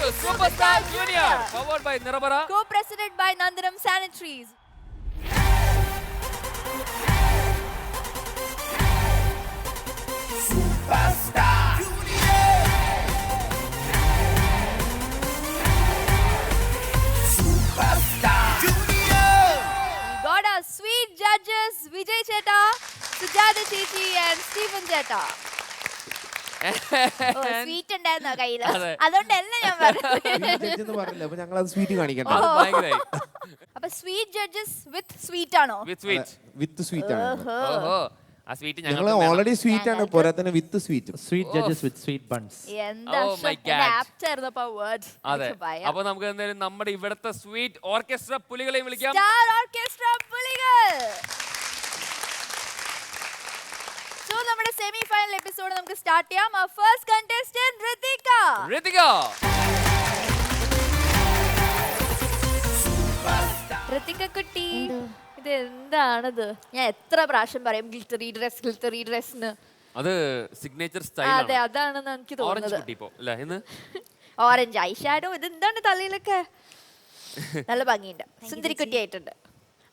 to Superstar Junior, powered by Nirabara, co-presented by Nandanam Sanitaries. Superstar Junior. Superstar Junior. We got our sweet judges Vijay Cheta, Sujata Chichi and Stephen Cheta. Sweet ഉണ്ടായിരുന്നോ കയ്യില്? അതുകൊണ്ടല്ല ഞാൻ പറഞ്ഞത് sweet കാണിക്കണ്ട. അപ്പൊ sweet judges വിത്ത് sweet ആണോ? വിത്ത് sweet ആണ്. ആ സ്വീറ്റ് ഞങ്ങൾ ഓൾറെഡി സ്വീറ്റ് ആണ്, പോരാത്തന്നെ വിത്ത് സ്വീറ്റ്. സ്വീറ്റ് ജഡ്ജസ് വിത്ത് സ്വീറ്റ് ബൺസ്. എന്താ ആപ്റ്റ് ആയിരുന്നു ആ വേർഡ്. അതെ, അപ്പൊ നമുക്ക് എന്തായാലും നമ്മുടെ ഇവിടുത്തെ സ്വീറ്റ് ഓർക്കസ്ട്ര പുലികളെയും വിളിക്കാം. സ്റ്റാർ ഓർക്കസ്ട്ര പുലികൾ. സോ നമ്മുടെ സെമി ഫൈനൽ എപ്പിസോഡ് നമുക്ക് സ്റ്റാർട്ട് ചെയ്യാം. our first contestant Rithika. Rithika കുട്ടി, ഇത് എന്താണത്? ഞാൻ എത്ര പ്രാവശ്യം പറയും ഗ്ലിറ്ററി ഡ്രസ് എന്ന്. അത് സിഗ്നേച്ചർ സ്റ്റൈൽ ആണ്. അതെ, അതാണെന്ന് എനിക്ക് തോന്നുന്നത്. Orange I shadow. ഇത് എന്താണ് തലയിലൊക്കെ? നല്ല ഭംഗിയുണ്ട്, സുന്ദരി കുട്ടി ആയിട്ടുണ്ട്.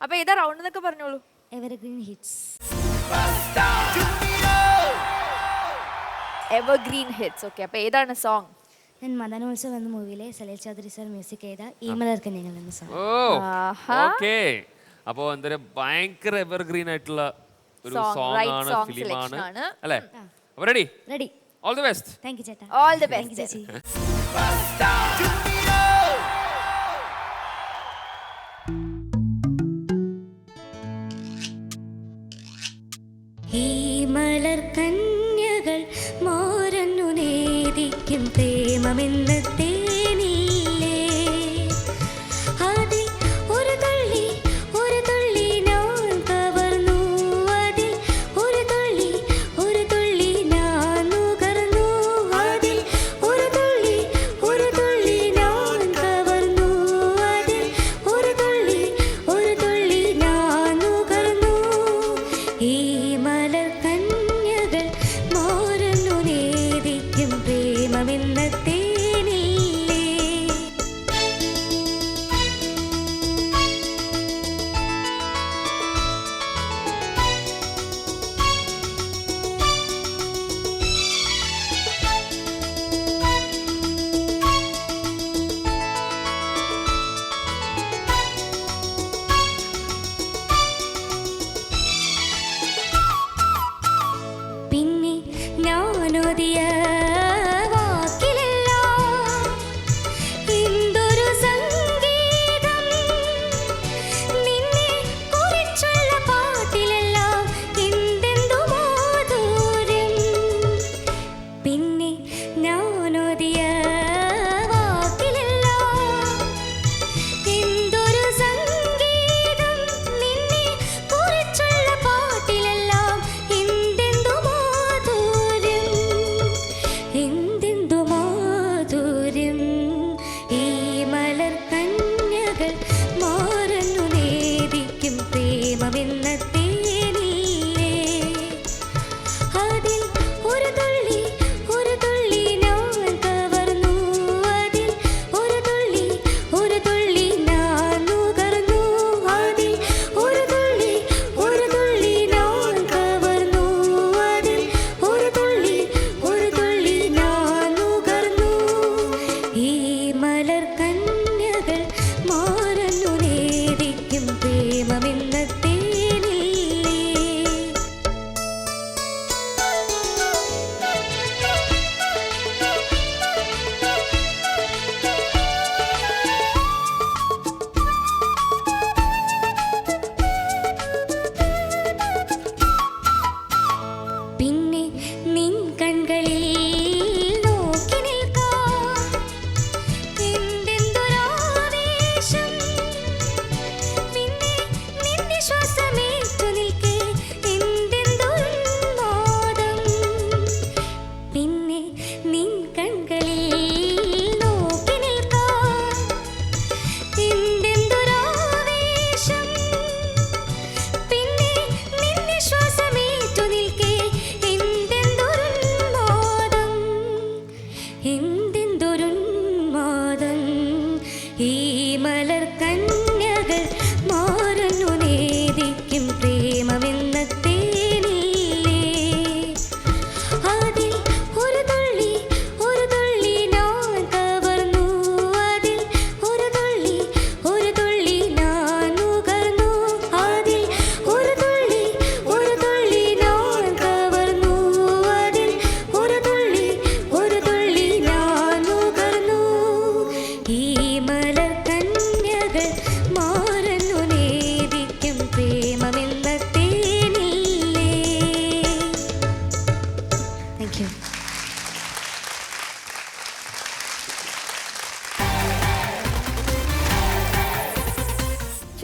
അപ്പൊ ഏതാ റൗണ്ട് എന്നൊക്കെ പറഞ്ഞോളൂ. Evergreen hits. Evergreen hits. Okay, അപ്പൊ ഏതാണ് സോങ്? ഞാൻ മദനോത്സവം എന്ന മൂവിയിലെ സലീൽ ചൗധരി സാർ മ്യൂസിക് ചെയ്ത ഈ മലർക്ക് ഞങ്ങൾ എന്ന സോങ്. ഓക്കേ, അപ്പോ എന്തായാലും ഭയങ്കര എവർഗ്രീൻ ആയിട്ടുള്ള ഒരു സോങ് ആണ്, ഫിലിമാണ് അല്ലേ? അപ്പൊ ready? Ready. All the best. Thank you ചേട്ടാ. ഓൾ ദി ബെസ്റ്റ് ചേച്ചി. ഈ മലർ കന്യകൾ മോരന്നു നേദിക്കും പ്രേമമെന്ന തേനില്ലേ, അതിൽ ഒരു തുള്ളി ഞാൻ കവർന്നു, അതിൽ ഒരു തുള്ളി ഞാൻ നുകർന്നു, അതിൽ ഒരു തുള്ളി ഞാൻ കവർന്നു, അതിൽ ഒരു തുള്ളി ഞാൻ നുകർന്നു. ഈ മലർ കന്യകൾ മോരന്നു നേദിക്കും പ്രേമമെന്ന തേനില്ലേ.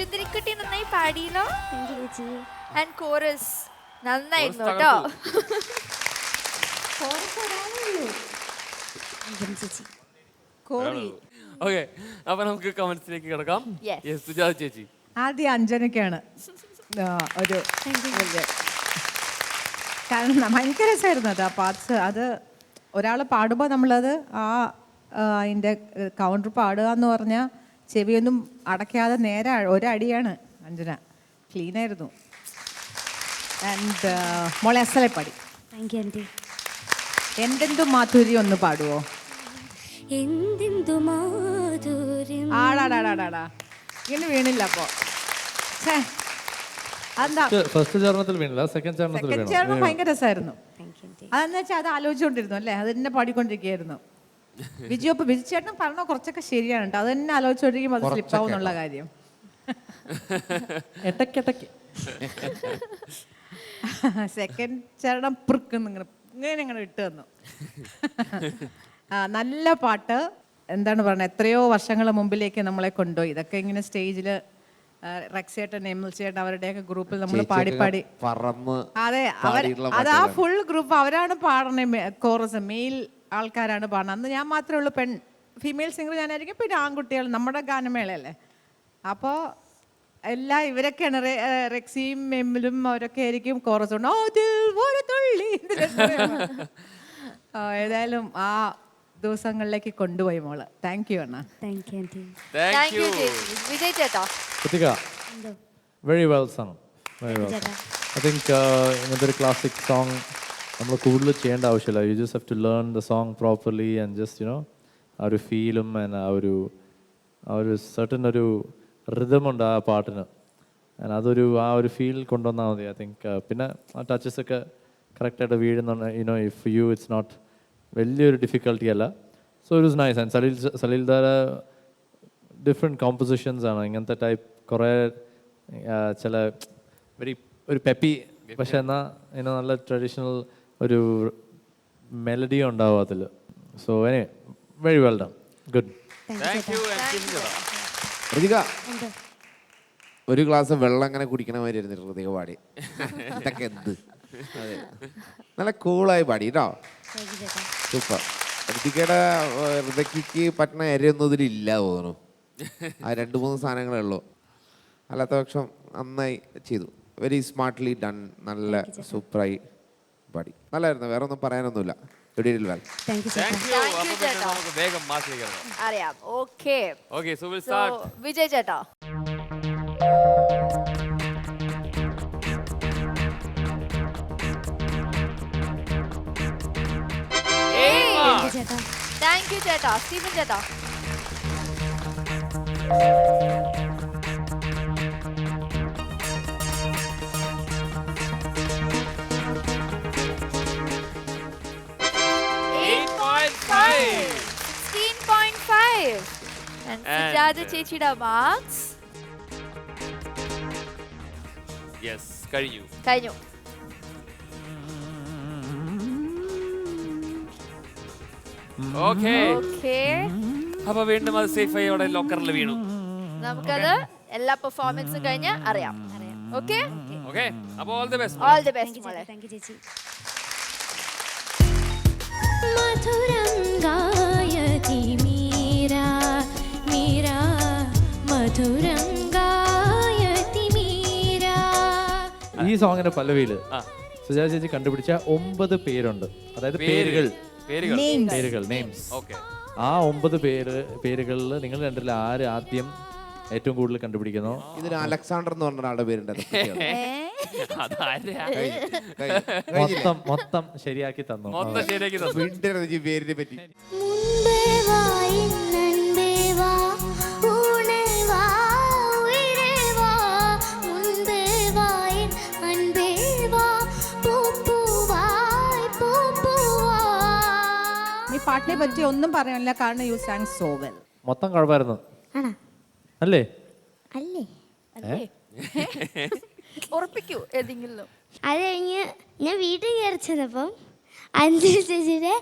സുന്ദരിക്കുട്ടി നന്നായി പാടിയല്ലോ. താങ്ക് യു ചേച്ചി. ആൻഡ് കോറസ് നന്നായിരുന്നു Chorus കേട്ടോ. ചേച്ചി. കോറി. ഓക്കെ, അപ്പൊ നമുക്ക് കമന്റ്സിലേക്ക് കിടക്കാം. Yes. Yes, സുജാത ചേച്ചി. ആദ്യം അഞ്ജനയ്ക്കാണ് ഒരു വലിയ കാരണം ഭയങ്കര രസമായിരുന്നു അത് ആ പാർട്സ്. അത് ഒരാൾ പാടുമ്പോൾ നമ്മളത് അതിൻ്റെ കൗണ്ടർ പാടുക എന്ന് പറഞ്ഞാൽ ചെവിയൊന്നും അടയ്ക്കാതെ നേരെ ഒരടിയാണ് അഞ്ജന. ക്ലീനായിരുന്നു. ആൻഡ് മോളെ അസലെ പാടി. Thank you anti. എന്തെന്തും മാധുര്യം ഒന്ന് പാടുവോ? എന്തെന്തു മാധുര്യം. ആടാടാടാടാടാ ഇങ്ങനെ വീണില്ല അപ്പോൾ. അതെന്താ ഫസ്റ്റ് ചരണത്തിൽ വീണില്ല, സെക്കൻഡ് ചരണത്തിൽ സെക്കൻഡ് വീണു. ചേർന്ന് ഭയങ്കര രസമായിരുന്നു. Thank you anti. അതെന്ന് വെച്ചാൽ അത് ആലോചിച്ചുകൊണ്ടിരുന്നു അല്ലേ, അത് തന്നെ പാടിക്കൊണ്ടിരിക്കുകയായിരുന്നു. വിജു അപ്പോൾ ബിജു ചേട്ടൻ പറഞ്ഞ കുറച്ചൊക്കെ ശരിയാണ് കേട്ടോ. അത് തന്നെ ആലോചിച്ചുകൊണ്ടിരിക്കുമ്പോൾ അത് സ്ലിപ്പാവും എന്നുള്ള കാര്യം. ഇടയ്ക്കിടയ്ക്ക് സെക്കൻഡ് ചരണം പ്രിക്കുന്നു ഇങ്ങനെ ഇങ്ങനെ ഇട്ട് തന്നു. നല്ല പാട്ട്. എന്താണ് പറയുന്നത്, എത്രയോ വർഷങ്ങൾ മുമ്പിലേക്ക് നമ്മളെ കൊണ്ടുപോയി. ഇതൊക്കെ ഇങ്ങനെ സ്റ്റേജിൽ റെക്സേട്ടൻ, എമിൽ ചേട്ടൻ അവരുടെയൊക്കെ ഗ്രൂപ്പിൽ നമ്മൾ പാടി പാടി പറന്ന് അതെ അത് ആ ഫുൾ ഗ്രൂപ്പ് അവരാണ് പാടുന്നത്. കോറസ് മെയിൽ ആൾക്കാരാണ് പാടുന്നത്. അന്ന് ഞാൻ മാത്രമേ ഉള്ളൂ ഫീമെയിൽ സിംഗർ ഞാനായിരിക്കും. പിന്നെ ആൺകുട്ടികൾ നമ്മുടെ ഗാനമേളയല്ലേ. അപ്പോൾ എല്ലാ ഇവരൊക്കെയാണ് റെക്സിയും എമ്മിലും അവരൊക്കെ ആയിരിക്കും കോറസ് കൊണ്ട് ഒരു തുള്ളി. ഏതായാലും ആ ദിവസങ്ങളിലേക്ക് കൊണ്ടുപോയി മോള്. താങ്ക് യു അണ്ണ. Thank you aunty. Thank you ചേച്ചി. വിജയ് ചേട്ടാ. കൃതിക എന്തോ very well son, very well. I think ഇങ്ങനത്തെ ഒരു ക്ലാസിക് സോങ് നമ്മൾ കൂടുതൽ ചെയ്യേണ്ട ആവശ്യമില്ല. You just have to learn the song properly and just you know ആ ഒരു ഫീലും ആൻഡ് ആ ഒരു സർട്ടൻ ഒരു റിതമുണ്ട് ആ പാട്ടിന്. ആൻഡ് ആ ഒരു ഫീൽ കൊണ്ടുവന്നാൽ മതി. ഐ തിങ്ക് പിന്നെ ആ ടച്ചസ് ഒക്കെ കറക്റ്റായിട്ട് വീഴുന്നുണ്ട്. You know if you it's not വലിയൊരു ഡിഫിക്കൽട്ടി അല്ല. So it was nice. And സലീൽദാര ഡിഫറെൻറ്റ് കോമ്പോസിഷൻസ് ആണ് ഇങ്ങനത്തെ ടൈപ്പ്. കുറേ ചില ഒരു പെപ്പി പക്ഷെ എന്നാൽ ഇങ്ങനെ നല്ല ട്രഡീഷണൽ ഒരു മെലഡി ഉണ്ടാവും അതിൽ. So very well done, good. Thank you and kiss ചേട്ടാ. ഋതിക ഒരു ഗ്ലാസ് വെള്ളം അങ്ങനെ കുടിക്കണ മാതിരി ഇരുന്നിട്ട് ഋതിക പാടി. ഇതൊക്കെ എന്ത് അതെ, നല്ല കൂളായി പാടി കേട്ടോ. താങ്ക് യു ചേട്ടാ. സൂപ്പർ. ഋതികയുടെ ഋതിക്ക് പറ്റുന്ന എരയൊന്നും ഇതിലില്ല തോന്നുന്നു. ആ 2-3 സാധനങ്ങളേ ഉള്ളൂ. അല്ലാത്ത പക്ഷം നന്നായി ചെയ്തു. Very smartly done. നല്ല സൂപ്പറായി പാടി. നല്ലായിരുന്നു. വേറെ ഒന്നും പറയാനൊന്നുമില്ല. താങ്ക് യു ചേട്ടാ. Thank you. അപ്പൊ പിന്നെ നമുക്ക് വേഗം മാസിലേക്ക് കിടക്കാം. അറിയാം. Okay. Okay, so we'll start. Vijay ചേട്ടാ. താങ്ക് യു ചേട്ടാ. താങ്ക് യു ചേട്ടാ. സ്റ്റീഫൻ ചേട്ടാ. Five. 16.5. And സുജാത ചേച്ചിയുടെ മാർക്സ് Yes, കഴിഞ്ഞു. കഴിഞ്ഞു. Okay. ഓക്കെ. അപ്പൊ വീണ്ടും അത് സേഫ് ആയി അവിടെ ലോക്കറിൽ വീണു. നമുക്കത് എല്ലാ പെർഫോമൻസും കഴിഞ്ഞ് അറിയാം. ഓക്കെ. Okay, അപ്പൊ all the best. All the thank best U മോളെ. ചേട്ടാ. താങ്ക് യു ചേച്ചി. മധുരം ഗായതി മീരാ മീരാ മധുരം ഗായതി മീരാ. ഈ സോങ്ങിന്റെ പല്ലവിയിൽ ആ. സുജാത ചേച്ചി കണ്ടുപിടിച്ച 9 പേരുണ്ട്. അതായത് പേരുകൾ, നെയിംസ്. Okay. ആ 9 പേരുകളിൽ നിങ്ങൾ രണ്ടിൽ ആര് ആദ്യം ഏറ്റവും കൂടുതൽ കണ്ടുപിടിക്കുന്നോ? ഇതിന് അലക്സാണ്ടർ എന്ന് പറഞ്ഞ ഒരാളുടെ പേരുണ്ട്. അതാരാ? മൊത്തം ശരിയാക്കി തന്നു. മൊത്തം ശരിയാക്കി തന്നു. വീണ്ടും പേരിനെ പറ്റി മുൻപേ വാ നൻപേ വാ ഊണേ വാ ഉയിരേ വാ മുൻപേ വാ അൻപേ വാ പൂപ്പൂവായ് പൂപ്പൂവാ. ഈ പാട്ടിനെ പറ്റി ഒന്നും പറയാനില്ല, കാരണം യു സാങ് സോ വെൽ. മൊത്തം കുഴപ്പമായിരുന്നു ആണോ? അല്ലേ? അല്ലേ? ഉറപ്പിക്കൂ ഏതെങ്കിലും. അത് കഴിഞ്ഞ് ഞാൻ വീട്ടിൽ കയറി ചെന്നപ്പം അഞ്ചു ചേച്ചിയുടെ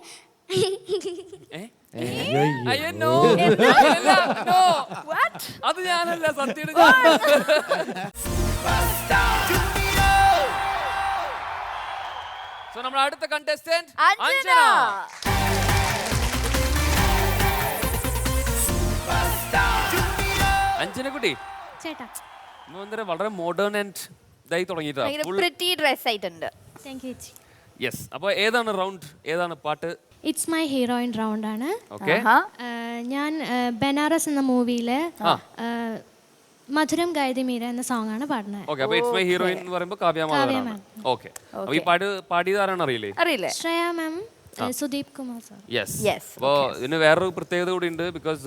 അയ്യോ, no. No. അത് ഞാനല്ല സത്യം. സോ നമ്മുടെ അടുത്ത കണ്ടസ്റ്റന്റ് അഞ്ജന. അഞ്ജന കുട്ടി ചേട്ടാ വളരെ മോഡേൺ ആൻഡ് ഇതായി തുടങ്ങിയിട്ടാ. പ്രിറ്റി ഡ്രസ് ആയിട്ടുണ്ട്. താങ്ക് യു ചേച്ചി. യെസ്. അപ്പോൾ ഏതാണ് റൗണ്ട്, ഏതാണ് പാട്ട്? ഇറ്റ്സ് മൈ ഹീറോയിൻ റൗണ്ട് ആണ്. ഓക്കെ. ഞാൻ ബനാറസ് എന്ന മൂവിയിലെ മധുരം ഗായതി മീര എന്ന സോങ് ആണ് പാടുന്നത്. ഓക്കെ. അപ്പോൾ ഇറ്റ്സ് മൈ ഹീറോയിൻ എന്ന് പറയുമ്പോൾ കാവ്യ മാധവനാണ്. ഓക്കെ. അപ്പോൾ ഈ പാടിയത് ആരാണ് അറിയില്ലേ? അറിയില്ലേ? ശ്രേയ മാം, സുദീപ് കുമാർ സാർ. യെസ്. അപ്പോൾ ഇതിന് വേറൊരു പ്രത്യേകത കൂടി ഉണ്ട്. ബിക്കോസ്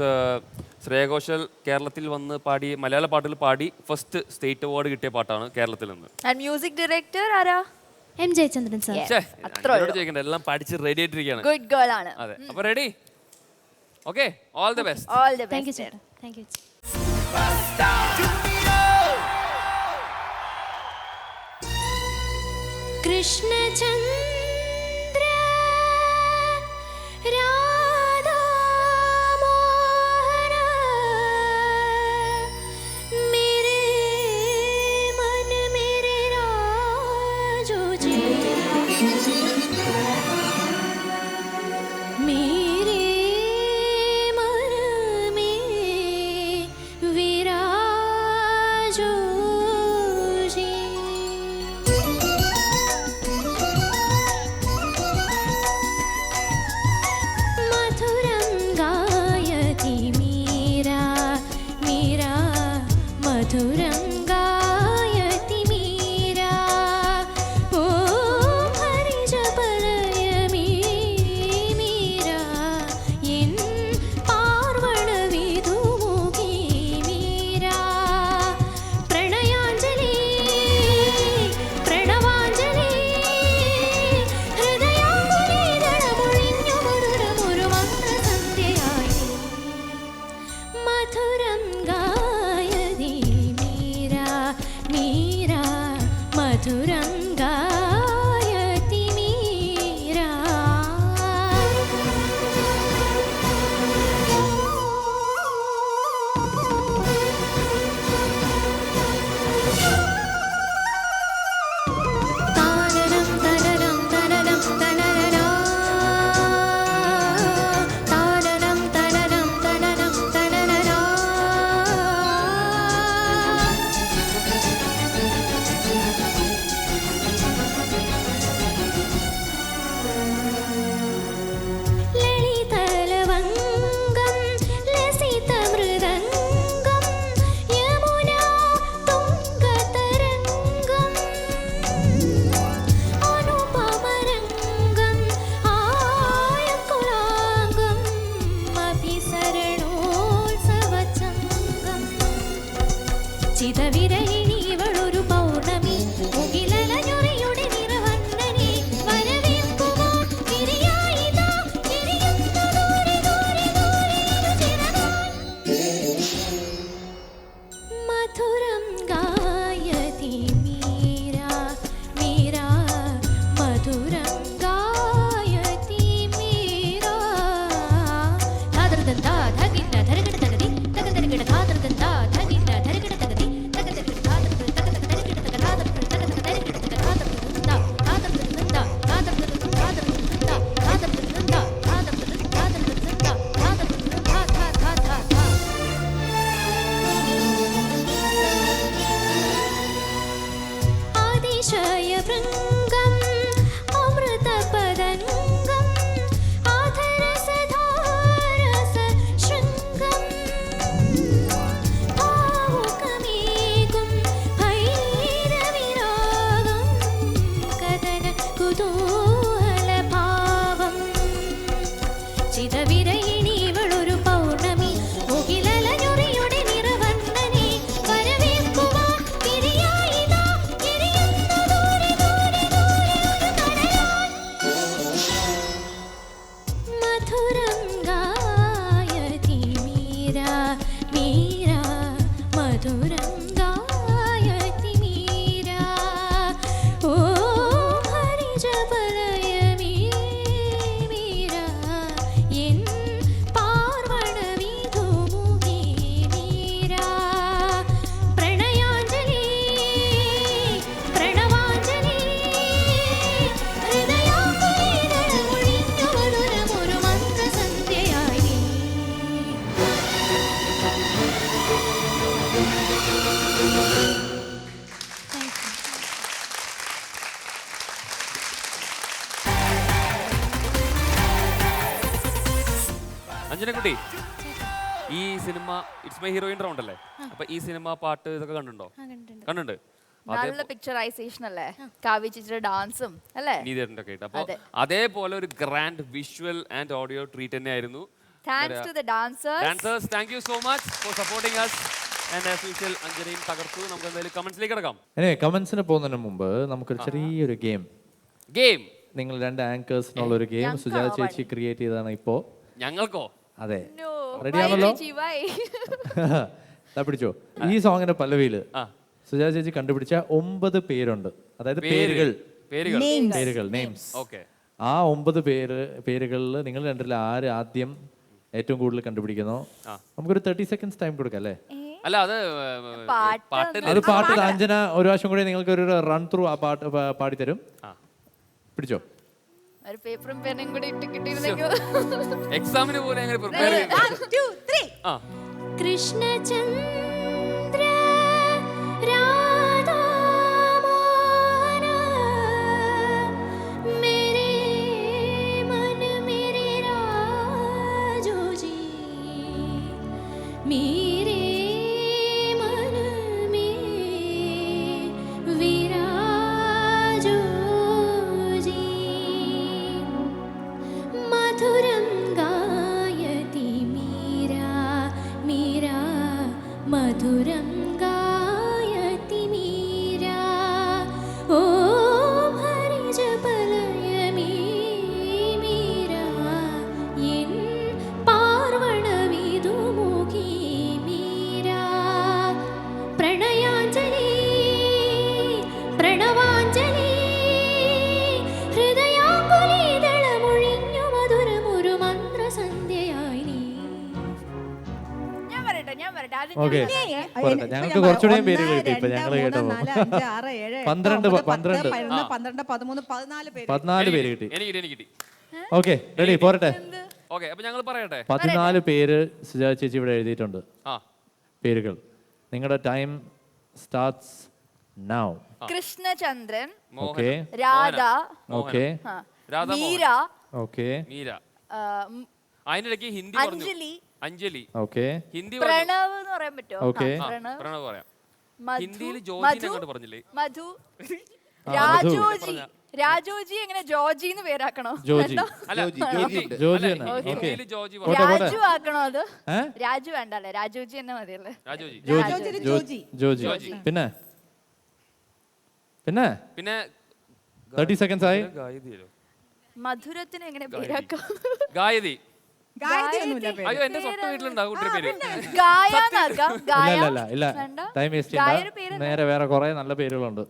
ശ്രേയ ഘോഷൽ കേരളത്തിൽ വന്ന് പാടി മലയാള പാട്ടുകൾ പാടി ഫസ്റ്റ് സ്റ്റേറ്റ് അവാർഡ് കിട്ടിയ പാട്ടാണ് കേരളത്തിൽ നിന്ന്. മ്യൂസിക് ഡയറക്ടർ ആരാ? M Jayachandran sir. ചോദിക്കണ്ട, എല്ലാം പഠിച്ച് റെഡി ആയിട്ടിരിക്കുകയാണ്. ഗുഡ് ഗേൾ ആണ്. അതെ. അപ്പോൾ ready? Okay. All the best. All the thank you best. ചേട്ടാ. താങ്ക് യു ചേച്ചി. കൃഷ്ണചന്ദ്ര രാധാ മോഹന മേരെ मन मेरे राजू जी मेरे मन में विराजो जी. मधुरं गायति मीरा मीरा मधुरं गायति मीरा ओ हरिजपलय मीरा इन पार्वण विधुमुखी मीरा प्रणयाञ्जलि प्रणवाञ्जलि हृदयाङ्गुली दळमुळिഞ്ഞു മധുരമൊരു മന്ത്രസന്ധ്യയായി മധുരം ഗായതി മീരാ മീരാ മധുരം ഗായതി മീരാ. താനനം തനനം തനനം തനനനാ താനനം തനനം തനനം തനനനാ ലളിതലവംഗം ലസിതമൃദംഗം യമുനാ തുംഗതരംഗം അനുപമരംഗം ആയകുലാംഗം അഭിസരണോത്സവചംഗം ചിതവിരഹിണി ഇവളൊരു പൗർണമി മുകിലലഞ്ഞുറിയുടെ നിറവണ്ണനെ വരവേൽക്കുവാൻ തിരിയായിതാ തിരിയുന്നു ദൂരെ ദൂരെ ദൂരെ ഇരുചിറകാൽ. മധുരം ഗായതി മീരാ മീരാ മധുരം ഗായതി മീരാ. ധാതൃദന്താ ധകിന്ന ധരകിട തകതി തകതരകിട ധാതൃദന്താ ധകിന്ന ധരകിട തകതി തകതരകിട ധാതൃദ തകതരകിട തക ധാതൃദ തകതരകിട തക ധാതൃദന്താ ധാതൃദന്താ ധാതൃദന്താ ധാതൃദന്താ ധാതൃദന്താ ധാതൃദന്താ ധാതൃദന്താ ധാ ധാ ധാ ധാ. ആതിശയഭൃംഗം അമൃതപദംഗം ആധരസധാരസ ശൃംഗം ഭാവുകമേകും ഭൈരവിരാഗം കഥന കുതൂഹലഭാവം ചിതവിരയിണി ഇവളൊരു പൗർണമി മുകിലലഞ്ഞുറിയുടെ നിറവണ്ണനെ വരവേൽക്കുവാൻ തിരിയായിതാ തിരിയുന്നു ദൂരെ ദൂരെ ദൂരെ ഒരു കടലാൽ. മധുരം ഗായതി മീരാ മീരാ മധുരം ഗായതി മീരാ ഓ ഹരിജപലയ മീരാ എൻ പാർവണ വിധുമുഖി മീരാ. അഞ്ജനക്കുട്ടി, ഈ cinema it's my heroine round അല്ലേ? അപ്പൊ ഈ സിനിമ പാട്ട് ഇതൊക്കെ കണ്ടിട്ടുണ്ടോ? കണ്ടുണ്ട്. നല്ല പിക്ചറൈസേഷൻ അല്ലേ, കാവ്യ ചേച്ചിയുടെ ഡാൻസും അല്ലേ, നീതേട്ടൻ്റെ ഒക്കെ ആയിട്ട്. അപ്പൊ അതേപോലെ ഒരു grand visual and audio treat തന്നെയായിരുന്നു. Thanks to the dancers. Thank you so much for supporting us. And as usual അഞ്ജനയും തകർത്തു. നമുക്ക് എന്തായാലും കമന്റ്സിലേക്ക് കിടക്കാം. കമന്റ്സിന് പോകുന്നതിന് മുമ്പ് നമുക്കൊരു ചെറിയൊരു ഗെയിം. നിങ്ങൾ 2 ആങ്കേഴ്സ് എന്നുള്ള ഒരു ഗെയിം സുജാത ചേച്ചി ക്രിയേറ്റ് ചെയ്തതാണ് ഇപ്പോ. ഞങ്ങൾക്കോ? അതെ, റെഡിയാണല്ലോ? പിടിച്ചോ. ഈ സോങ്ങിന്റെ പല്ലവിയില് സുജാത ചേച്ചി കണ്ടുപിടിച്ച 9 പേരുണ്ട്, അതായത് പേരുകൾ, നെയിംസ്. ആ 9 പേരുകളിൽ നിങ്ങൾ രണ്ടിൽ ആര് ആദ്യം ഏറ്റവും കൂടുതൽ കണ്ടുപിടിക്കുന്നോ നമുക്കൊരു 30 സെക്കൻഡ്സ് ടൈം കൊടുക്കാം അല്ലേ? അല്ല, അത് പാട്ടിൽ അഞ്ജന ഒരു പ്രാവശ്യം കൂടി നിങ്ങൾക്ക് ഒരു റൺ ത്രൂ ആ പാട്ട് പാടിത്തരും. പിടിച്ചോ. ഒരു പേപ്പറും പെന്നും കൂടി ഇട്ട് കിട്ടിയിരുന്നെങ്കിൽ എക്സാമിന് പോലെ അങ്ങനെ പ്രിപ്പയർ ചെയ്തു. കൃഷ്ണചന്ദ്ര രാധാ മോഹന മേരെ मन मेरे राजो जी मेरे मन में विराजो जी मधुरं गायति मीरा मीरा मधुरं गायति मीरा ॐ हरिजपलय मे मीरा एन् पार्वणविदुमुखी मीरा प्रणयाञ्जलि प्रणवाञ्जलि हृदयाङ्गुलीदलमൊഴിഞ്ഞു മധുരമൊരു മന്ത്രസന്ധ്യയായി നീ. ഞാൻ പറയട്ടെ ഓക്കെ, ഞങ്ങൾക്ക് കുറച്ചുകൂടെ പേരുകൾ കിട്ടി ഇപ്പൊ ഞങ്ങൾ കേട്ടപ്പോ. 12 14 പേര് കിട്ടി. എനിക്ക് കിട്ടി. ഓക്കെ, റെഡി, പോരട്ടെ. ഓക്കെ, അപ്പൊ ഞങ്ങൾ പറയട്ടെ. 14 പേര് സുജാത ചേച്ചി ഇവിടെ എഴുതിയിട്ടുണ്ട്, പേരുകൾ. നിങ്ങളുടെ time starts now. Krishnachandran, okay, Radha, okay, Meera, okay, Meera. അതിനിടയ്ക്ക് ഹിന്ദി പറഞ്ഞു. അഞ്ജലി. ഓക്കെ, ഹിന്ദി പ്രണവ് എന്ന് പറയാൻ പറ്റുമോ? ഓക്കെ, പ്രണവ് പറയാം. മധു, ഹിന്ദിയിൽ ജോജിനെ അങ്ങോട്ട് പറഞ്ഞില്ലേ? മധു, രാജോജി. രാജോജി എങ്ങനെ ജോജി എന്ന് പേരാക്കണോ? ജോജി. അല്ല, ജോജി തന്നെ. ഓക്കെ, ഹിന്ദിയിൽ ജോജി രാജു ആക്കണോ? അത് രാജു വേണ്ടല്ലേ, രാജോജി തന്നെ മതിയല്ലേ? ജോജി. പിന്നെ 30 സെക്കൻഡ്സ് ആയി. മധുരത്തിന് എങ്ങനെ പേരാക്കാം? ഗായതി. അയ്യോ, എന്റെ സ്വന്തം വീട്ടിലുണ്ടാവും കുട്ടിയുടെ പേര്. ഇല്ല, ടൈം വേസ്റ്റ് ചെയ്യണ്ട. നേരെ വേറെ കുറെ നല്ല പേരുകളുണ്ട്.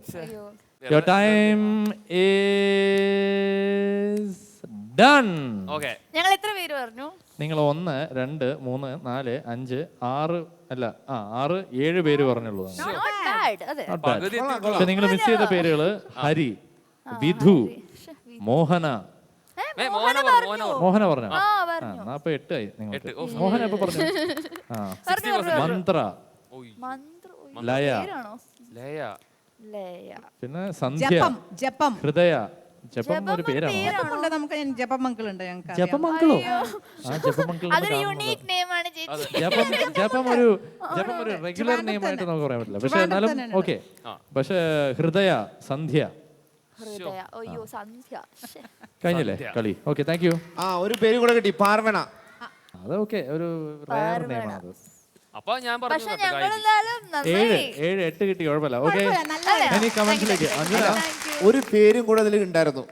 Your time is done. Okay. ഞങ്ങൾ എത്ര പേര് പറഞ്ഞു? നിങ്ങൾ 1 2 3 4 5 6 അല്ല 6 7 പേര് പറഞ്ഞുള്ളൂ. പക്ഷെ നിങ്ങൾ മിസ് ചെയ്ത പേരുകള് ഹരി, വിധു, മോഹന. മോഹന പറഞ്ഞോ? അപ്പൊ 8 ആയി നിങ്ങൾക്ക്. മോഹന എപ്പോ പറഞ്ഞു? മന്ത്ര, ലയ, പിന്നെ സന്ധ്യ, ഹൃദയ. ജപം ഒരു പേരാണോ? ജപമംഗളുണ്ട്. ജപമംഗളോ? ആ, ജപമംഗളം. ജപം ഒരു റെഗുലർ നെയിം ആയിട്ട് നമുക്ക് പറയാൻ പറ്റില്ല. പക്ഷെ എന്നാലും ഓക്കെ. പക്ഷെ ഹൃദയ, സന്ധ്യ. കഴിഞ്ഞില്ലേ കളി? Okay, thank U. ഒരു പേര് കൂടെ കിട്ടി, പാർവണ. അത് ഓക്കെ, ഒരു റയർ നെയിം ആണ്. അപ്പൊ ഞാൻ പറഞ്ഞു 7 8 കിട്ടി, കുഴപ്പമില്ല. ഓക്കെ, ഇനി കമന്റ്സിലേക്ക്. അഞ്ജന, ഒരു പേരും കൂടെ അതിൽ ഉണ്ടായിരുന്നു,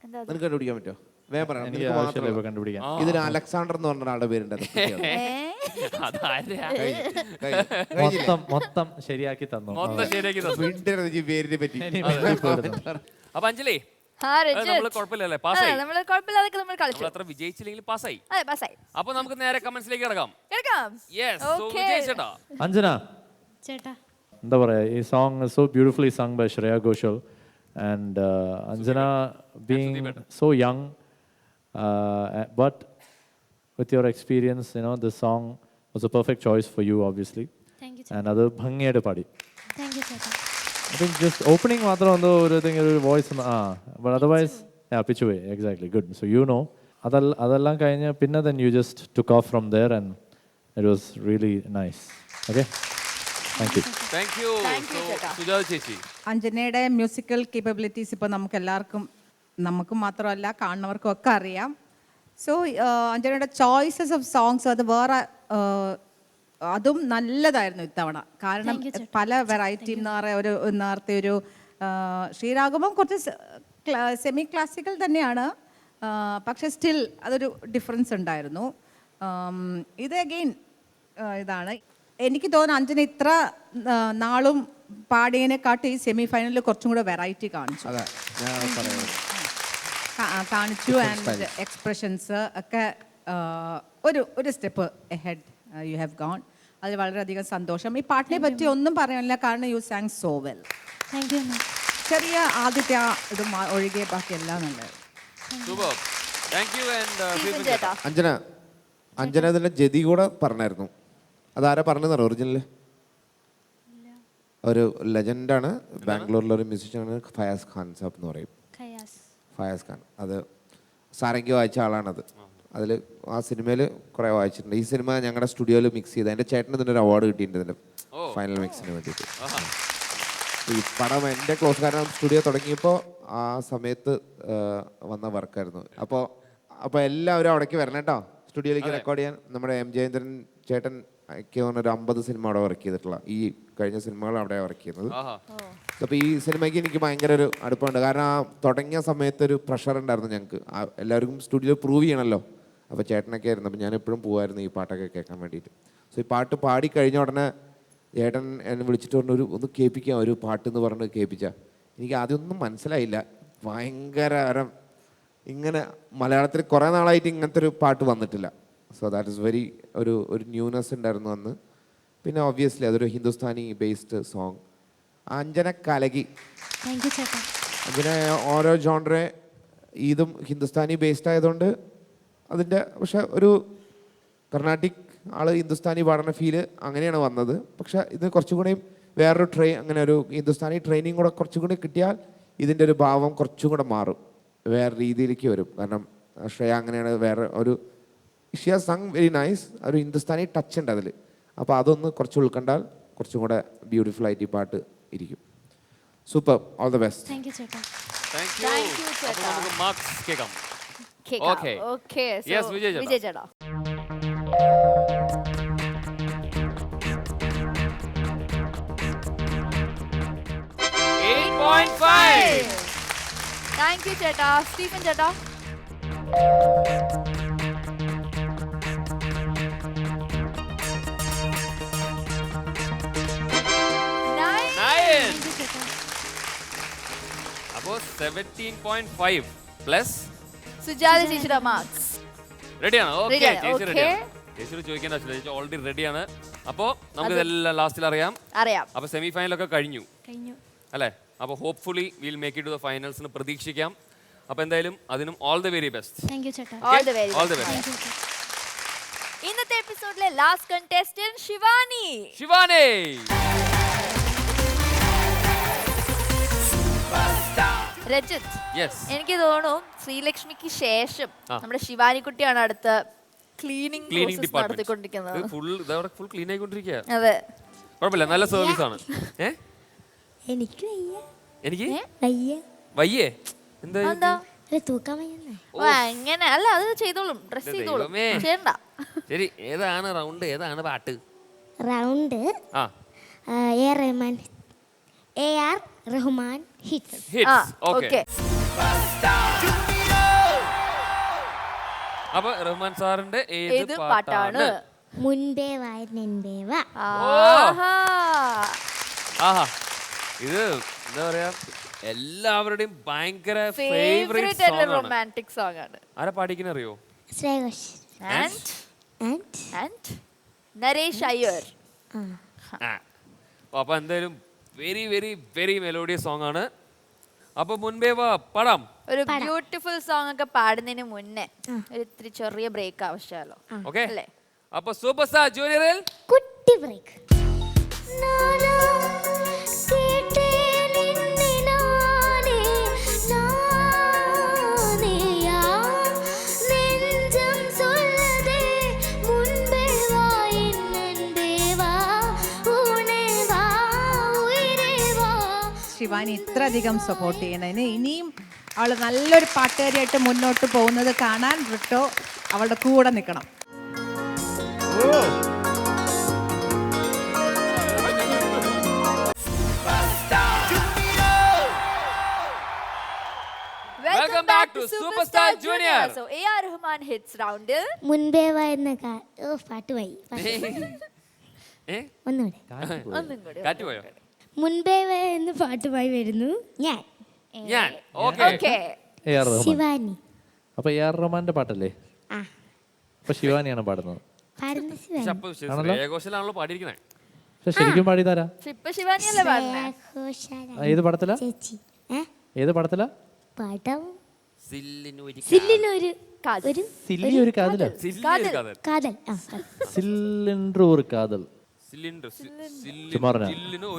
നിനക്ക് കണ്ടുപിടിക്കാൻ പറ്റുമോ? വേഗം പറയണം. കണ്ടുപിടിക്കാൻ. ഇതിന് അലക്സാണ്ടർ എന്ന് പറഞ്ഞ ഒരാളുടെ പേരുണ്ടായിരുന്നു. മൊത്തം ശരിയാക്കി തന്നു. പേരിനെ പറ്റി. അപ്പൊ അഞ്ജലി, അത്ര വിജയിച്ചില്ലെങ്കിൽ പാസ്സായി. അപ്പൊ നമുക്ക് നേരെ കമന്റ്സിലേക്ക് കിടക്കാം. അഞ്ജന, എന്താ പറയാ, ഈ song so beautifully sung by Shreya Ghoshal. And Anjana, being so young, but with your experience, you know, the song was a perfect choice for you, obviously. Thank you. And adu bhangiyade paadi. Thank you, sir. I think just opening matram oru voice but otherwise, yeah, pitch away, exactly, good. So you know, അതെല്ലാം കഴിഞ്ഞ് പിന്നെ then you just took off from there and it was really nice. Okay? Thank you. Thank you. Sujatha ചേച്ചി, അഞ്ജനയുടെ musical capabilities ഇപ്പോൾ നമുക്ക് എല്ലാവർക്കും, നമുക്കും മാത്രമല്ല കാണുന്നവർക്കും ഒക്കെ അറിയാം. സോ അഞ്ജനയുടെ ചോയ്സസ് ഓഫ് സോങ്സ് അത് വേറെ അതും നല്ലതായിരുന്നു ഇത്തവണ. കാരണം പല വെറൈറ്റി നേരത്തെ ഒരു ശ്രീരാഘവം കുറച്ച് സെമി ക്ലാസിക്കൽ തന്നെയാണ്, പക്ഷെ സ്റ്റിൽ അതൊരു ഡിഫറൻസ് ഉണ്ടായിരുന്നു. ഇത് അഗെയിൻ ഇതാണ് എനിക്ക് തോന്നുന്നു അഞ്ജന ഇത്ര നാളും പാടിയതിനെക്കാട്ടി ഈ സെമി ഫൈനലിൽ കുറച്ചും കൂടെ വെറൈറ്റി കാണിച്ചു. ആൻഡ് എക്സ്പ്രഷൻസ് ഒക്കെ ഒരു step ahead you have gone. അതിൽ വളരെയധികം സന്തോഷം. ഈ പാട്ടിനെ പറ്റി ഒന്നും പറയാനില്ല, കാരണം യു സാങ് സോ വെൽ. ചെറിയ ആദ്യത്തെ ഇത് ഒഴികെ ബാക്കി എല്ലാം നല്ലത്. അഞ്ജന ഇതിന്റെ ജതി കൂടെ പറഞ്ഞായിരുന്നു. അതാരാ പറഞ്ഞതെന്നറിയോ ഒറിജിനല്? ഒരു ലെജൻഡാണ്, ബാംഗ്ലൂരിലൊരു മ്യൂസിഷ്യനാണ്, ഫയാസ് ഖാൻ സാബ് എന്ന് പറയും. ഫയാസ് ഖാൻ, അത് സാരംഗി വായിച്ച ആളാണത്. അതിൽ ആ സിനിമയിൽ കുറേ വായിച്ചിട്ടുണ്ട്. ഈ സിനിമ ഞങ്ങളുടെ സ്റ്റുഡിയോയിൽ മിക്സ് ചെയ്ത് എൻ്റെ ചേട്ടന് ഇതിൻ്റെ ഒരു അവാർഡ് കിട്ടിയിട്ടുണ്ട് ഇതിൻ്റെ ഫൈനൽ മിക്സിന് വേണ്ടിയിട്ട്. ഈ പടം എൻ്റെ ക്ലോസ് കാരണം സ്റ്റുഡിയോ തുടങ്ങിയപ്പോൾ ആ സമയത്ത് വന്ന വർക്കായിരുന്നു. അപ്പോൾ എല്ലാവരും അവിടേക്ക് വരണം കേട്ടോ, സ്റ്റുഡിയോയിലേക്ക് റെക്കോർഡ് ചെയ്യാൻ. നമ്മുടെ എം ജയേന്ദ്രൻ ചേട്ടൻ എനിക്ക് തോന്നുന്നു ഒരു 50 സിനിമ അവിടെ വർക്ക് ചെയ്തിട്ടുള്ള, ഈ കഴിഞ്ഞ സിനിമകൾ അവിടെ വർക്ക് ചെയ്യുന്നത്. അപ്പോൾ ഈ സിനിമയ്ക്ക് എനിക്ക് ഭയങ്കര ഒരു അടുപ്പമുണ്ട്. കാരണം ആ തുടങ്ങിയ സമയത്ത് ഒരു പ്രഷർ ഉണ്ടായിരുന്നു ഞങ്ങൾക്ക്, എല്ലാവർക്കും സ്റ്റുഡിയോ പ്രൂവ് ചെയ്യണമല്ലോ. അപ്പോൾ ചേട്ടനൊക്കെ ആയിരുന്നു, അപ്പോൾ ഞാൻ എപ്പോഴും പോകുമായിരുന്നു ഈ പാട്ടൊക്കെ കേൾക്കാൻ വേണ്ടിയിട്ട്. സോ ഈ പാട്ട് പാടി കഴിഞ്ഞ ഉടനെ ചേട്ടൻ എന്നെ വിളിച്ചിട്ട് പറഞ്ഞു ഒന്ന് കേൾപ്പിക്കാം ഒരു പാട്ട് എന്ന് പറഞ്ഞ് കേൾപ്പിച്ചാൽ. എനിക്ക് ആദ്യമൊന്നും മനസ്സിലായില്ല, ഭയങ്കര ഇങ്ങനെ മലയാളത്തിൽ കുറേ നാളായിട്ട് ഇങ്ങനത്തെ ഒരു പാട്ട് വന്നിട്ടില്ല. സോ ദാറ്റ് ഇസ് വെരി ഒരു ന്യൂനെസ് ഉണ്ടായിരുന്നു അന്ന്. പിന്നെ ഒബ്വിയസ്ലി അതൊരു ഹിന്ദുസ്ഥാനി ബേസ്ഡ് സോങ്. അഞ്ജന കലകി. അഞ്ജന ഓരോ ജോൺറെ ഇതും ഹിന്ദുസ്ഥാനി ബേസ്ഡ് ആയതുകൊണ്ട് അതിൻ്റെ, പക്ഷെ ഒരു കർണാട്ടിക് ആൾ ഹിന്ദുസ്ഥാനി പാടുന്ന ഫീല് അങ്ങനെയാണ് വന്നത്. പക്ഷെ ഇത് കുറച്ചും കൂടെയും വേറൊരു അങ്ങനെ ഒരു ഹിന്ദുസ്ഥാനി ട്രെയിനിങ് കൂടെ കുറച്ചും കൂടി കിട്ടിയാൽ ഇതിൻ്റെ ഒരു ഭാവം കുറച്ചും കൂടെ മാറും, വേറെ രീതിയിലേക്ക് വരും. കാരണം ശ്രേയ അങ്ങനെയാണ്, വേറെ ഒരു she has sung very nice, ഒരു ഹിന്ദുസ്ഥാനി ടച്ച് ഉണ്ട് അതിൽ. അപ്പോൾ അതൊന്ന് കുറച്ച് ഉൾക്കണ്ടാൽ കുറച്ചും കൂടെ ബ്യൂട്ടിഫുൾ ആയിട്ട് ഈ പാട്ട് ഇരിക്കും. Super, all the best. Thank you. അപ്പോൾ നമുക്ക് മാർക്സ് കേൾക്കാം. Okay. Yes, വിജയ് ചേട്ടാ. താങ്ക് യു ചേട്ടാ. സ്റ്റീഫൻ ചേട്ടാ. 9. അപ്പോൾ 17.5 പ്ലസ് സുജാത ചേച്ചിയുടെ മാർക്സ്. റെഡിയാണ്? ഓക്കെ, Ready ആണ്. ചേച്ചി Okay. റെഡിയാണ്. ചേച്ചിയോട് ചോദിക്കേണ്ട ആവശ്യമില്ല, ചേച്ചി ഓൾറെഡി റെഡിയാണ്. അപ്പോൾ നമുക്ക് ഇതെല്ലാം ലാസ്റ്റിൽ അറിയാം. അപ്പോൾ സെമി ഫൈനലൊക്കെ കഴിഞ്ഞു അല്ലേ? അപ്പോൾ hopefully will make it to the ഫൈനൽസിന് പ്രതീക്ഷിക്കാം. അപ്പോൾ എന്തായാലും അതിനും all the very best. All the best. ഇന്നത്തെ എപ്പിസോഡിലെ ലാസ്റ്റ് കണ്ടസ്റ്റന്റ് ശിവാനി. രജിത്, എനിക്ക് തോന്നുന്നു ശ്രീലക്ഷ്മിക്ക് ശേഷം നമ്മുടെ ശിവാനി കുട്ടിയാണ് അടുത്ത ക്ലീനിങ് നടത്തിക്കൊണ്ടിരിക്കുന്നത്. ഫുൾ ക്ലീൻ ആയിക്കൊണ്ടിരിക്കുക. അതെ, കുഴപ്പമില്ല, നല്ല സർവീസ് ആണ്. എനിക്ക് വയ്യേ? എന്താ അങ്ങനെ അല്ല, അത് ചെയ്തോളും, ഡ്രസ് ചെയ്തോളും, ചെയ്യണ്ട. ശരി, ഏതാണ് റൗണ്ട്, ഏതാണ് പാട്ട്? Round AR Rahman hits. Okay. അപ്പൊ റഹ്മാൻ സാറിന്റെ ഏത് പാട്ടാണ്? മുൻപേ വാ മുൻപേ വാ. ആഹാ, ഇത് എന്താ പറയാ, എല്ലാവരുടെയും ഭയങ്കര ഫേവറേറ്റ് റൊമാൻറ്റിക് സോങ് ആണ്. ആരാ പാടിക്കുന്ന അറിയോ? ശ്രേയഘോഷ് ആൻഡ് നരേഷ് അയ്യർ. അപ്പൊ എന്തായാലും very very very melodious song ആണ്. അപ്പൊ മുൻപേ വാ പാടാം. ഒരു ബ്യൂട്ടിഫുൾ സോങ് ഒക്കെ പാടുന്നതിന് മുന്നേ ഒരു ഇത്തിരി ചെറിയ ബ്രേക്ക് ആവശ്യമല്ലോ. ഓക്കെ, അപ്പൊ സൂപ്പർ സ്റ്റാർ ജൂനിയറിൽ കുട്ടി ബ്രേക്ക്. ശിവാനി ഇത്രയധികം സപ്പോർട്ട് ചെയ്യണതിന്. ഇനിയും അവൾ നല്ലൊരു പാട്ടുകാരിയായിട്ട് മുന്നോട്ട് പോകുന്നത് കാണാൻ ബ്രിട്ടോ അവളുടെ കൂടെ നിൽക്കണം. Welcome back to Superstar Junior. So AR Rahman hits round. മുൻപേ വായിരുന്ന പാട്ട് പോയി ഏ ഒന്നുകൂടെ. ഒന്നും കൂടി. കാറ്റ് പോയോ? മുൻപേ വായിരുന്ന പാട്ടുമായി വരുന്നു ഞാൻ ഞാൻ okay Okay. AR Rahman. Shivani. അപ്പൊ AR റഹ്മാന്റെ പാട്ടല്ലേ? ആ അപ്പൊ ശിവാനിയാണ് പാടുന്നത്. പാടുന്ന ശിവാനി. ശ്രേയഘോഷലാണല്ലോ പാടിയിരിക്കുന്നത്. പക്ഷെ ശരിക്കും പാടിയതാരാ? ഇപ്പൊ ശിവാനിയല്ലേ പറഞ്ഞേ? ശ്രേയാഘോഷാലാണ് ഏത് പടത്തിലാ? ചേച്ചി. ഏത് പടത്തിലാ? പടം സില്ലിനൊരു സില്ലിനൊരു കാതൽ. ഒരു സില്ലി ഒരു കാതല. സില്ലിനൊരു കാതൽ. കാതൽ. ആ സിലിണ്ടർ ഒരു കാതൽ. സിലിണ്ടർ ചുമർന.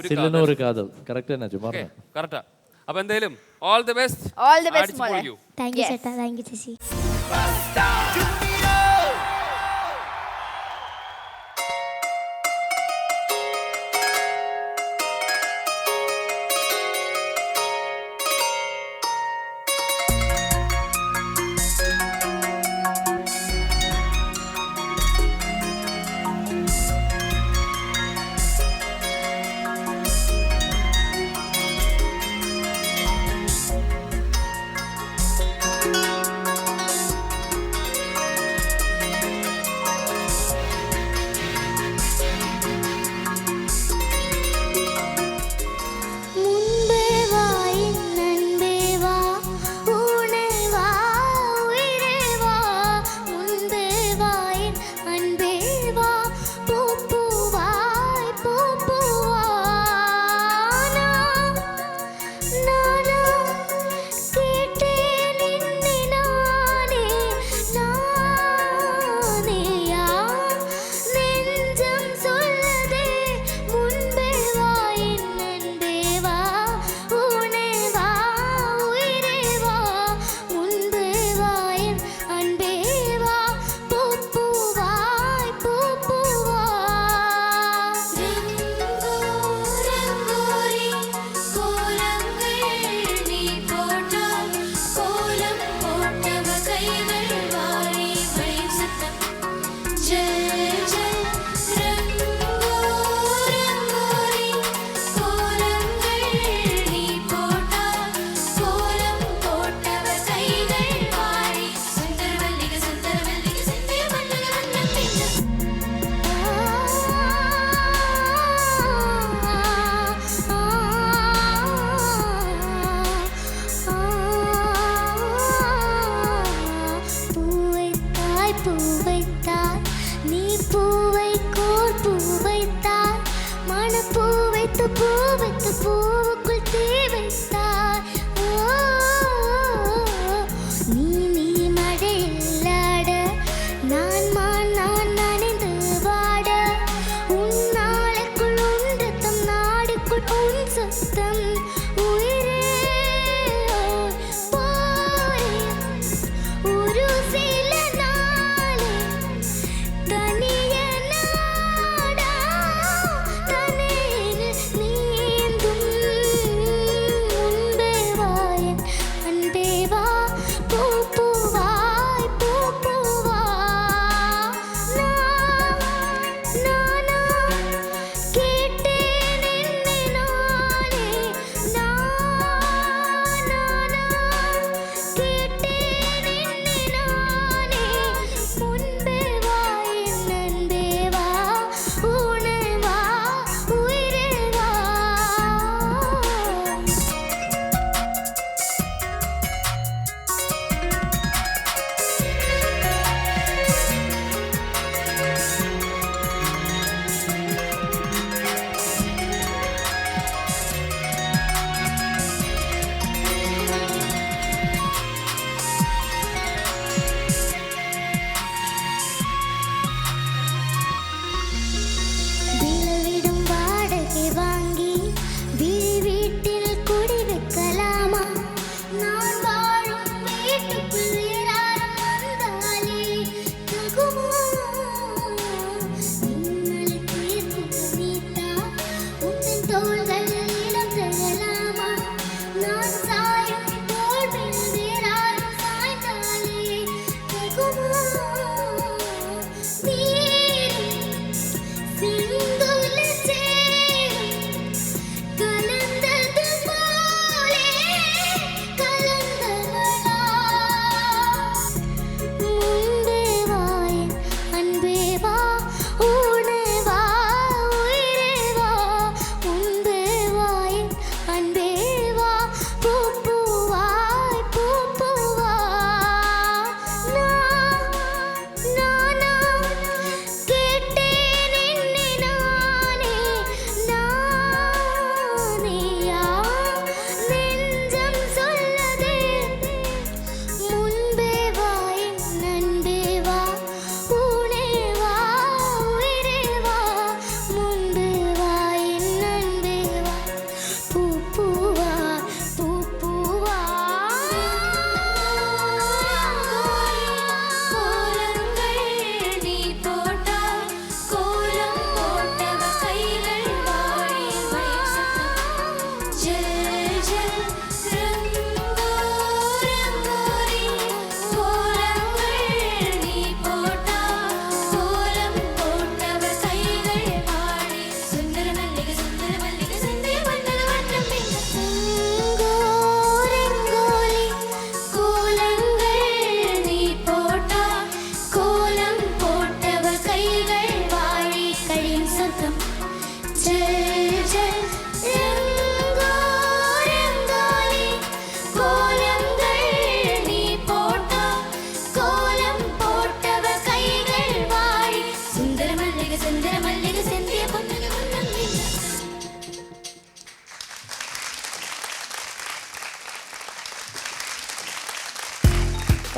സില്ലിന് ഒരു കാതൽ. കറക്റ്റ് തന്നെ ചുമർന. കറക്റ്റാ. അപ്പൊ എന്തായാലും all the best. All the best, മോളെ. താങ്ക് യു ചേട്ടാ, താങ്ക് യു ചേച്ചി.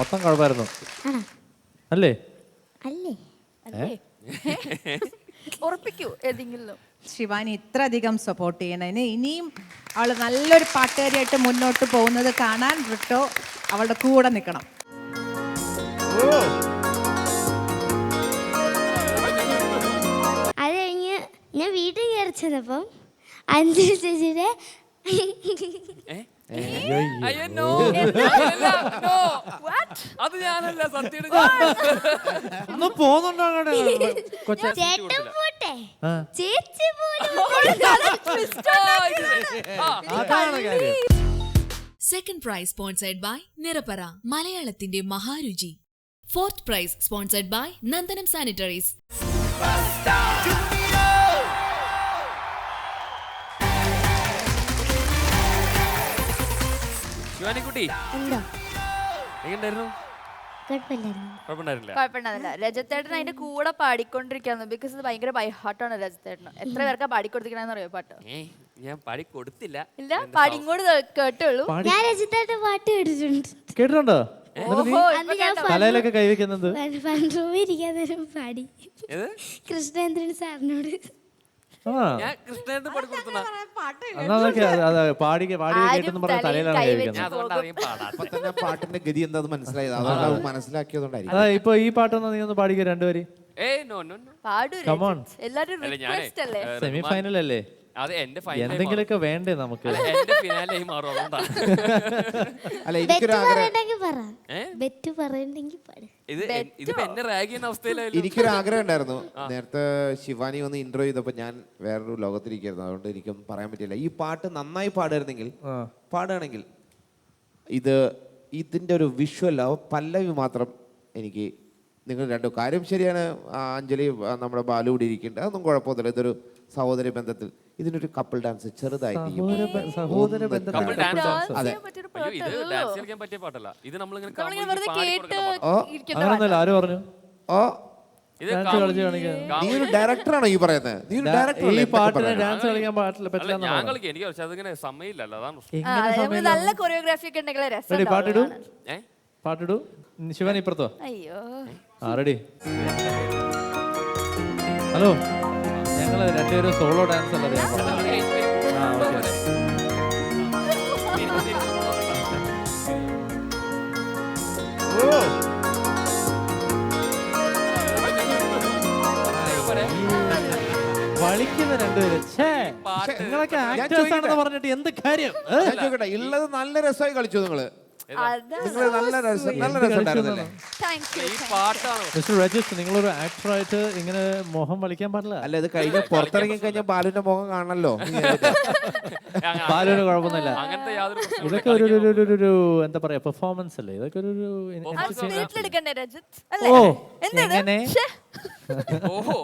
മൊത്തം കുഴപ്പമായിരുന്നു അല്ലേ? അല്ലേ? ഉറപ്പിക്കൂ ഏതെങ്കിലും. ശിവാനി ഇത്ര അധികം സപ്പോർട്ട് ചെയ്യണതിന് ഇനിയും അവൾ നല്ലൊരു പാട്ടുകാരിയായിട്ട് മുന്നോട്ട് പോകുന്നത് കാണാൻ റിട്ടോ അവളുടെ കൂടെ നിൽക്കണം. അത് കഴിഞ്ഞ് ഞാൻ വീട്ടിൽ കയറി ചെന്നപ്പം അഞ്ജലി ചേച്ചിയുടെ അയ്യോ no. No. അത് ഞാനല്ല സത്യം. ഒന്ന് പോകുന്നുണ്ടോ അങ്ങോട്ട്? ചേട്ടൻ പോട്ടെ ചേച്ചി പോലും അതാണ് കാര്യം. Second prize sponsored by Nirapara മലയാളത്തിന്റെ മഹാരുചി. Fourth prize sponsored by Nandanam sanitaries. ശിവാനിക്കുട്ടി എന്തോ എങ്ങനെയുണ്ടായിരുന്നു? കുഴപ്പമില്ലായിരുന്നു. കുഴപ്പമുണ്ടായിരുന്നില്ല. കുഴപ്പമുണ്ടാവില്ല. രജത്തേട്ടൻ അതിന്റെ കൂടെ പാടിക്കൊണ്ടിരിക്കാന്ന്. ബിക്കോസ് ഇത് ഭയങ്കര ബൈ ഹാർട്ടാണ് രജത്തേട്ടന്. എത്ര പേർക്കാ പാടിക്കൊടുത്തിക്കണെന്ന് അറിയോ പാട്ട്? ഞാൻ പാടി കൊടുത്തില്ല. ഇല്ല, പാടി ഇങ്ങോട്ട് കേട്ടുള്ളൂ. ഞാൻ രജിത്തായിട്ട് പാട്ട് കേട്ടിട്ടുണ്ട്. കേട്ടിട്ടുണ്ടോ? ഓഹോ, അന്ന് ഞാൻ തലയിലൊക്കെ കൈവയ്ക്കുന്നത് ഫണ്ട് റൂമിൽ ഇരിക്കാൻ നേരം പാടി ഏത്? കൃഷ്ണേന്ദ്രൻ സാറിനോട്. ഞാൻ കൃഷ്ണേന്ദ്രൻ പാടി കൊടുത്തതാ. എന്നാ പാടി കേട്ടെന്ന് പറഞ്ഞ തലയിലാണ് കൈവയ്ക്കുന്നത്. ഞാൻ അതുകൊണ്ടാ അറിയാൻ പാടാ. അപ്പൊ തന്നെ പാട്ടിന്റെ ഗതി എന്താന്ന് മനസ്സിലായത്. അതുകൊണ്ട് മനസ്സിലാക്കിയതുകൊണ്ടായിരിക്കും. അതാ ഇപ്പൊ ഈ പാട്ടൊന്ന് നീ ഒന്ന് പാടിക്ക രണ്ടുപേര്. No no no. പാടൂ. Come on. എല്ലാരും അല്ല, ഞാനേ, റിക്വസ്റ്റ് അല്ലേ? സെമി ഫൈനൽ അല്ലേ? അത് എന്റെ ഫൈനൽ എന്തെങ്കിലുമൊക്കെ വേണ്ടേ നമുക്ക്? എന്റെ ഫിനാലായി മാറും. അതുകൊണ്ടാ. അല്ല, ബെറ്റ് എനിക്കൊരു ആഗ്രഹം പറയണ്ടെങ്കിൽ പറ. ബെറ്റ് പറയണ്ടെങ്കിൽ പാട്. ഇതിപ്പോ എന്നെ റാഗ് ചെയ്യുന്ന അവസ്ഥയിലായാലും എനിക്കൊരു ആഗ്രഹം ഉണ്ടായിരുന്നു. നേരത്തെ ശിവാനി വന്ന് ഇന്റർവ്യൂ ചെയ്തപ്പോ ഞാൻ വേറൊരു ലോകത്തിരിക്കുന്നു. അതുകൊണ്ട് എനിക്കൊന്നും പറയാൻ പറ്റില്ല. ഈ പാട്ട് നന്നായി പാടുകയാണെങ്കിൽ ഇതിന്റെ ഒരു വിഷ്വൽ പല്ലവി മാത്രം എനിക്ക് നിങ്ങൾ രണ്ടു കാര്യം ശരിയാണ്. അഞ്ജലി നമ്മുടെ ബാലു കൂടി ഇരിക്കുന്നുണ്ട്. അതൊന്നും കുഴപ്പമൊന്നുമില്ല. ഇതൊരു സഹോദര ബന്ധത്തിൽ ഇതിനൊരു കപ്പിൾ ഡാൻസ് ചെറുതായിട്ട് സഹോദര Couple dance. അതെ. അയ്യോ, ഇത് ഡാൻസ് കളിക്കാൻ പറ്റിയ പാട്ടല്ല. ഇത് നമ്മളിങ്ങനെ വെറുതെ കേട്ട് ഇരിക്കുന്ന അങ്ങനൊന്നുമല്ല. ആര് പറഞ്ഞു ഓ ഇത് ഡാൻസ് കളിച്ച് കാണിക്കാൻ? നീ ഒരു ഡയറക്ടറാണോ ഈ പറയുന്നത്? നീ ഒരു ഡയറക്ടർ ഈ പാട്ടിന് ഡാൻസ് കളിക്കാൻ പാടില്ല, അല്ല, പറ്റില്ല. ഞാൻ കളിക്കും. എനിക്ക് പക്ഷെ അതിങ്ങനെ സമയമില്ലല്ലോ. അതാണ് പ്രശ്നം. നമുക്ക് നല്ല കൊറിയോഗ്രാഫി ഒക്കെ ഉണ്ടെങ്കിൽ രസം റെഡി? പാട്ടിടൂ, ഏ പാട്ടിടൂ. ശിവാനി ഇപ്പുറത്തോ? അയ്യോ, റെഡി? ഹലോ, ഞങ്ങൾ രണ്ടുപേരും സോളോ ഡാൻസ് അല്ല ഞാൻ പറഞ്ഞത്. ഓക്കെ. വളിക്കുന്ന രണ്ടുപേരും. നിങ്ങളൊക്കെ ആക്ടേഴ്സ് ആണെന്ന് പറഞ്ഞിട്ട് എന്ത് കാര്യം? ഞാൻ ചോദിക്കട്ടെ, ഉള്ളത് നല്ല രസമായി കളിച്ചു നിങ്ങള്. നിങ്ങൾ നല്ല രസമുണ്ടായിരുന്നല്ലേ? ഈ പാട്ടാണ് മിസ്റ്റർ രജിത്ത്, നിങ്ങളൊരു ആക്ടറായിട്ട് ഇങ്ങനെ മോഹം വലിക്കാൻ പാടില്ല. അല്ല, ഇത് കഴിഞ്ഞ പുറത്തിറങ്ങി കഴിഞ്ഞാൽ ബാലുവിന്റെ മുഖം കാണണല്ലോ. ബാലുവിന് കുഴപ്പമൊന്നുമില്ല. അങ്ങനത്തെ യാതൊരു പ്രശ്നവും ഇതൊക്കെ ഒരു എന്താ പറയാ, പെർഫോമൻസ് അല്ലേ? ഇതൊക്കെ ഒരു എടുക്കണ്ടേ രജിത്ത്? ഓ അല്ലേ? എങ്ങനെ ഓഹോ.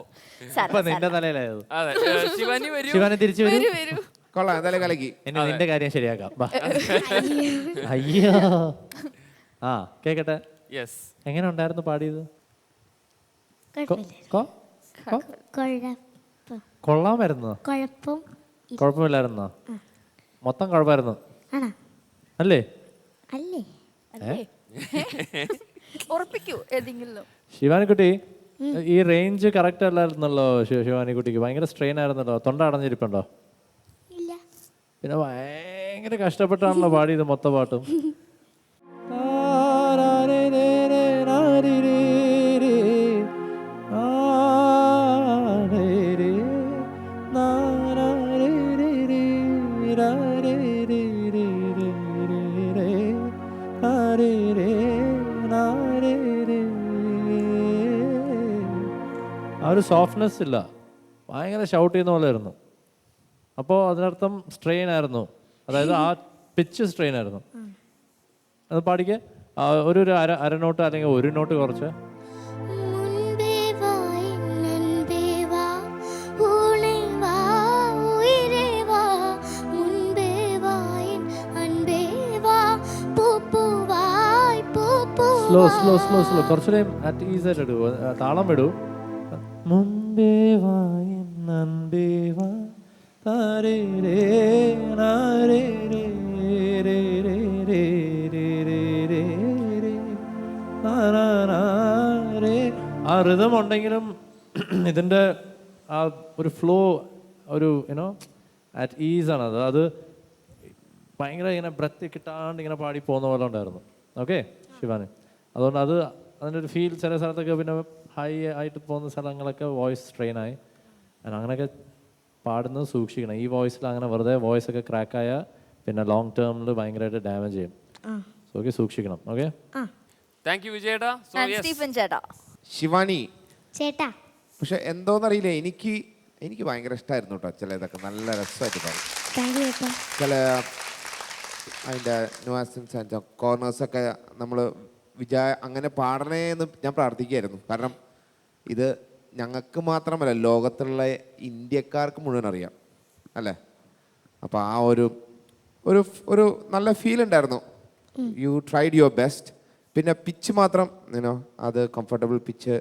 ഇപ്പൊ നിന്റെ തലയിലായത്. അതെ. ശിവാനി വരൂ. ശിവാനി തിരിച്ചു വരൂ. കൊള്ളാം, എന്തായാലും കലക്കി. എന്നെ നിന്റെ കാര്യം ശരിയാക്കാം. ബാ. അയ്യോ. കേക്കട്ടെ, യെസ്. എങ്ങനെ ഉണ്ടായിരുന്നു പാടിയത്? കൊള്ളാമായിരുന്നോ? കുഴപ്പമില്ലായിരുന്നോ? മൊത്തം കുഴപ്പമായിരുന്നു അല്ലേ? ഉറപ്പിക്കൂ ഏതെങ്കിലും. ശിവാനിക്കുട്ടി, ഈ റേഞ്ച് കറക്റ്റ് അല്ലായിരുന്നല്ലോ. ശിവാനിക്കുട്ടിക്ക് ഭയങ്കര സ്ട്രെയിൻ ആയിരുന്നല്ലോ. തൊണ്ട അടഞ്ഞിരിപ്പുണ്ടോ? പിന്നെ ഭയങ്കര കഷ്ടപ്പെട്ടാണല്ലോ പാടിയത് മൊത്തം പാട്ടും. ആ ഒരു സോഫ്റ്റ്നെസ് ഇല്ല, ഭയങ്കര ഷൗട്ട് ചെയ്യുന്ന പോലെ ആയിരുന്നു. അപ്പോൾ അതിനർത്ഥം സ്ട്രെയിൻ ആയിരുന്നു, അതായത് ആ പിച്ച് സ്ട്രെയിൻ ആയിരുന്നു. അത് പാടിക്ക്, ഒരു അര നോട്ട് അല്ലെങ്കിൽ ഒരു നോട്ട് കുറച്ച്. സ്ലോ സ്ലോ സ്ലോ സ്ലോ കുറച്ചുകൂടെ അറ്റ് ഈസ് ആയിട്ട് ഇടൂ, താളം ഇടൂ. മുൻപേ വായും നൻപേ വാ താരേ രേ നാരേ രേ രേ രേ രേ രേ രേ രേ ആ rhythm ഉണ്ടെങ്കിലും ഇതിൻ്റെ ആ ഒരു ഫ്ലോ ഒരു യുനോ അറ്റ് ഈസ് ആണ് അത് ഭയങ്കര ഇങ്ങനെ ബ്രത്ത് കിട്ടാണ്ട് ഇങ്ങനെ പാടി പോകുന്ന പോലെ ഉണ്ടായിരുന്നു. ഓക്കെ ശിവാനി, അതുകൊണ്ട് അതിൻ്റെ ഒരു ഫീൽ ചില സ്ഥലത്തൊക്കെ പിന്നെ ഹൈ ആയിട്ട് പോകുന്ന സ്ഥലങ്ങളൊക്കെ വോയിസ് സ്ട്രെയിനായി. അങ്ങനെയൊക്കെ പാടുന്നത് സൂക്ഷിക്കണം. ഈ വോയിസിൽ അങ്ങനെ വെറുതെ വോയിസ് ഒക്കെ ക്രാക്കായാൽ പിന്നെ ലോങ് ടേമിൽ ഭയങ്കരമായിട്ട് ഡാമേജ് ചെയ്യും. സോ ഓക്കെ സൂക്ഷിക്കണം. ഓക്കെ താങ്ക് യു വിജയേട്ടാ. സോ യെസ് സ്റ്റീഫൻ ചേട്ടാ. ശിവാനി ചേട്ടാ പക്ഷെ എന്തോന്നറിയില്ല, എനിക്ക് ഭയങ്കര ഇഷ്ടമായിരുന്നു കേട്ടോ. ചില ഇതൊക്കെ നല്ല രസമായിട്ട് പാടും. താങ്ക് യു ചേട്ടാ. ചില അതിൻ്റെ ന്യൂസൻസ് ആൻഡ് കോർണേഴ്സൊക്കെ നമ്മൾ അങ്ങനെ പാടണേ എന്ന് ഞാൻ പ്രാർത്ഥിക്കുകയായിരുന്നു. കാരണം ഇത് ഞങ്ങൾക്ക് മാത്രമല്ല, ലോകത്തുള്ള ഇന്ത്യക്കാർക്ക് മുഴുവൻ അറിയാം അല്ലേ. അപ്പോൾ ആ ഒരു നല്ല ഫീൽ ഉണ്ടായിരുന്നു. You tried your best. പിന്നെ പിച്ച് മാത്രം അത് കംഫർട്ടബിൾ പിച്ച്.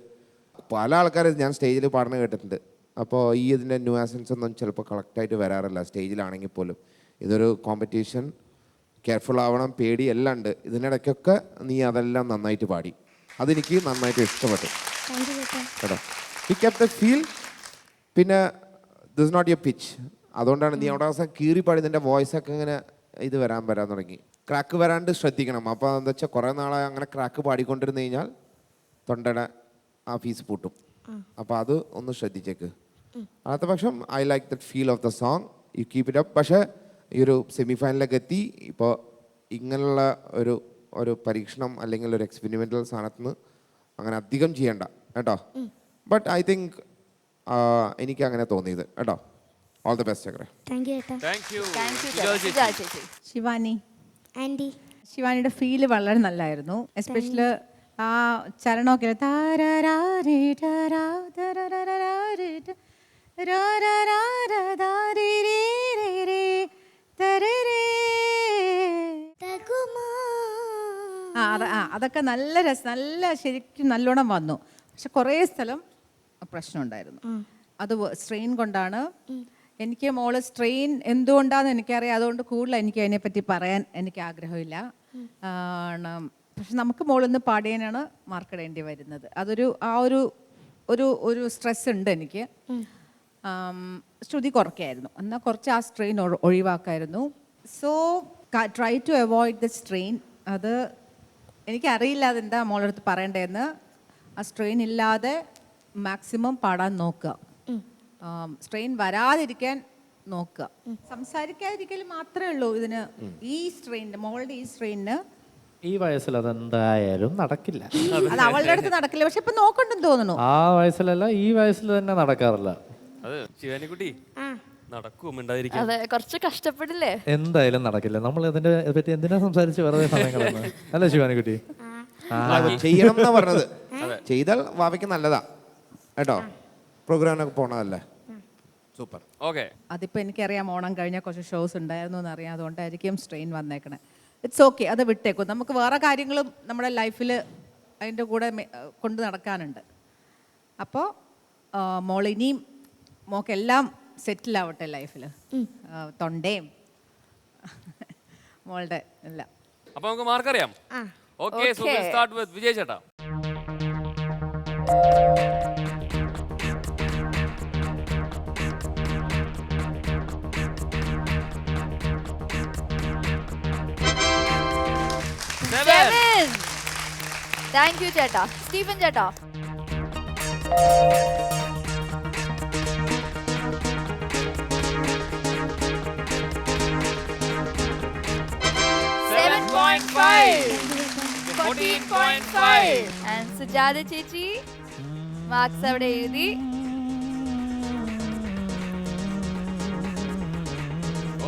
പല ആൾക്കാരും ഞാൻ സ്റ്റേജിൽ പാടുന്ന കേട്ടിട്ടുണ്ട്. അപ്പോൾ ഇതിൻ്റെ ന്യൂസൻസ് ഒന്നും ചിലപ്പോൾ കറക്റ്റായിട്ട് വരാറില്ല സ്റ്റേജിലാണെങ്കിൽ പോലും. ഇതൊരു കോമ്പറ്റീഷൻ, കെയർഫുൾ ആവണം, പേടി എല്ലാം ഉണ്ട്. ഇതിനിടയ്ക്കൊക്കെ നീ അതെല്ലാം നന്നായിട്ട് പാടി. അതെനിക്ക് നന്നായിട്ട് ഇഷ്ടപ്പെട്ടു കേട്ടോ. You kept the feel. പിന്നെ ദിസ് നോട്ട് യുവർ പിച്ച്. അതുകൊണ്ടാണ് നീ അവിടെ അവസാനം കീറി പാടി നിൻ്റെ വോയിസൊക്കെ ഇങ്ങനെ ഇത് വരാൻ തുടങ്ങി. ക്രാക്ക് വരാണ്ട് ശ്രദ്ധിക്കണം. അപ്പോൾ എന്താ വെച്ചാൽ കുറേ നാളായി അങ്ങനെ ക്രാക്ക് പാടിക്കൊണ്ടിരുന്ന് കഴിഞ്ഞാൽ തൊണ്ടയുടെ ആ ഫീസ് പൂട്ടും. അപ്പോൾ അത് ഒന്ന് ശ്രദ്ധിച്ചേക്ക്. അല്ലാത്ത പക്ഷം I like that feel of the song. You keep it up. പക്ഷേ ഈ ഒരു സെമി ഫൈനലിലേക്ക് എത്തി. ഇപ്പോൾ ഇങ്ങനെയുള്ള ഒരു പരീക്ഷണം അല്ലെങ്കിൽ ഒരു എക്സ്പെരിമെൻ്റൽ സാധനത്തിൽ നിന്ന് അങ്ങനെ അധികം ചെയ്യണ്ട കേട്ടോ. ബട്ട് ഐ തിങ്ക് എനിക്ക് അങ്ങനെ തോന്നിയത് കേട്ടോ. All the best Chakra. Thank you ചേട്ടാ. Thank you. സുജാ ചേച്ചി. ശിവാനി, ആൻറ്റി ശിവാനിയുടെ ഫീല് വളരെ നല്ലായിരുന്നു. എസ്പെഷ്യലി ആ ചരണമൊക്കെ അതൊക്കെ നല്ല ശരിക്കും നല്ലോണം വന്നു. പക്ഷെ കുറേ സ്ഥലം പ്രശ്നമുണ്ടായിരുന്നു. അത് സ്ട്രെയിൻ കൊണ്ടാണ്. എനിക്ക് മോള് സ്ട്രെയിൻ എന്തുകൊണ്ടാണെന്ന് എനിക്കറിയാം. അതുകൊണ്ട് കൂടുതൽ എനിക്ക് അതിനെപ്പറ്റി പറയാൻ എനിക്ക് ആഗ്രഹമില്ല. പക്ഷെ നമുക്ക് മോളിന്ന് പാടിയാനാണ് മാർക്കിടേണ്ടി വരുന്നത്. അതൊരു ഒരു സ്ട്രെസ് ഉണ്ട് എനിക്ക്. ശ്രുതി കുറയ്ക്കായിരുന്നു. എന്നാൽ കുറച്ച് ആ സ്ട്രെയിൻ ഒഴിവാക്കായിരുന്നു. So try to avoid the strain. അത് എനിക്കറിയില്ല അതെന്താ മോളടുത്ത് പറയണ്ടതെന്ന്. ആ സ്ട്രെയിൻ ഇല്ലാതെ മാക്സിമം പാടാൻ നോക്കുക. സ്ട്രെയിൻ വരാതിരിക്കാൻ നോക്കുക. സംസാരിക്കാതിരിക്കൽ മാത്രമേ ഉള്ളൂ ഇതിന്. ഈ സ്ട്രെയിനിന് മോളുടെ ഈ സ്ട്രെയിനിന് ഈ വയസ്സിൽ അതെന്തായാലും നടക്കില്ല. അത് അവളുടെ അടുത്ത് നടക്കില്ല. പക്ഷെ ഇപ്പൊ നോക്കണ്ടെന്ന് തോന്നുന്നു. ആ വയസ്സിലല്ല, ഈ വയസ്സിൽ തന്നെ നടക്കാറില്ല. അത് ശിവാനിക്കുട്ടി നടക്കും മിണ്ടാതിരിക്കാൻ. അതെ, കുറച്ച് കഷ്ടപ്പെടില്ലേ? എന്തായാലും നടക്കില്ല. നമ്മൾ ഇതിനെ പറ്റി എന്തിനാ സംസാരിച്ച് വെറുതെ സമയങ്ങളെന്ന് അല്ലേ ശിവാനിക്കുട്ടി? ചെയ്യണം എന്നാ പറഞ്ഞത്. ചെയ്താൽ വാവയ്ക്ക് നല്ലതാ കേട്ടോ. പ്രോഗ്രാമിനൊക്കെ പോണതല്ലേ. സൂപ്പർ. ഓക്കെ. അതിപ്പോൾ എനിക്കറിയാം ഓണം കഴിഞ്ഞാൽ കുറച്ച് ഷോസ് ഉണ്ടായിരുന്നു എന്നറിയാം. അതുകൊണ്ടായിരിക്കും സ്ട്രെയിൻ വന്നേക്കണേ. ഇറ്റ്സ് ഓക്കെ, അത് വിട്ടേക്കും. നമുക്ക് വേറെ കാര്യങ്ങളും നമ്മുടെ ലൈഫിൽ അതിൻ്റെ കൂടെ കൊണ്ട് നടക്കാനുണ്ട്. അപ്പോൾ മോൾ ഇനിയും മോക്കെല്ലാം സെറ്റിലാവട്ടെ ലൈഫിൽ. തൊണ്ടയും മോളുടെ എല്ലാം. അപ്പോൾ നമുക്ക് മാർക്ക് അറിയാം. Okay, so will start with Vijay ചേട്ടാ. താങ്ക് യു ചേട്ടാ. സ്റ്റീഫൻ ചേട്ടാ. സുജാത ചേച്ചി മാർക്സ് അവിടെ എഴുതി.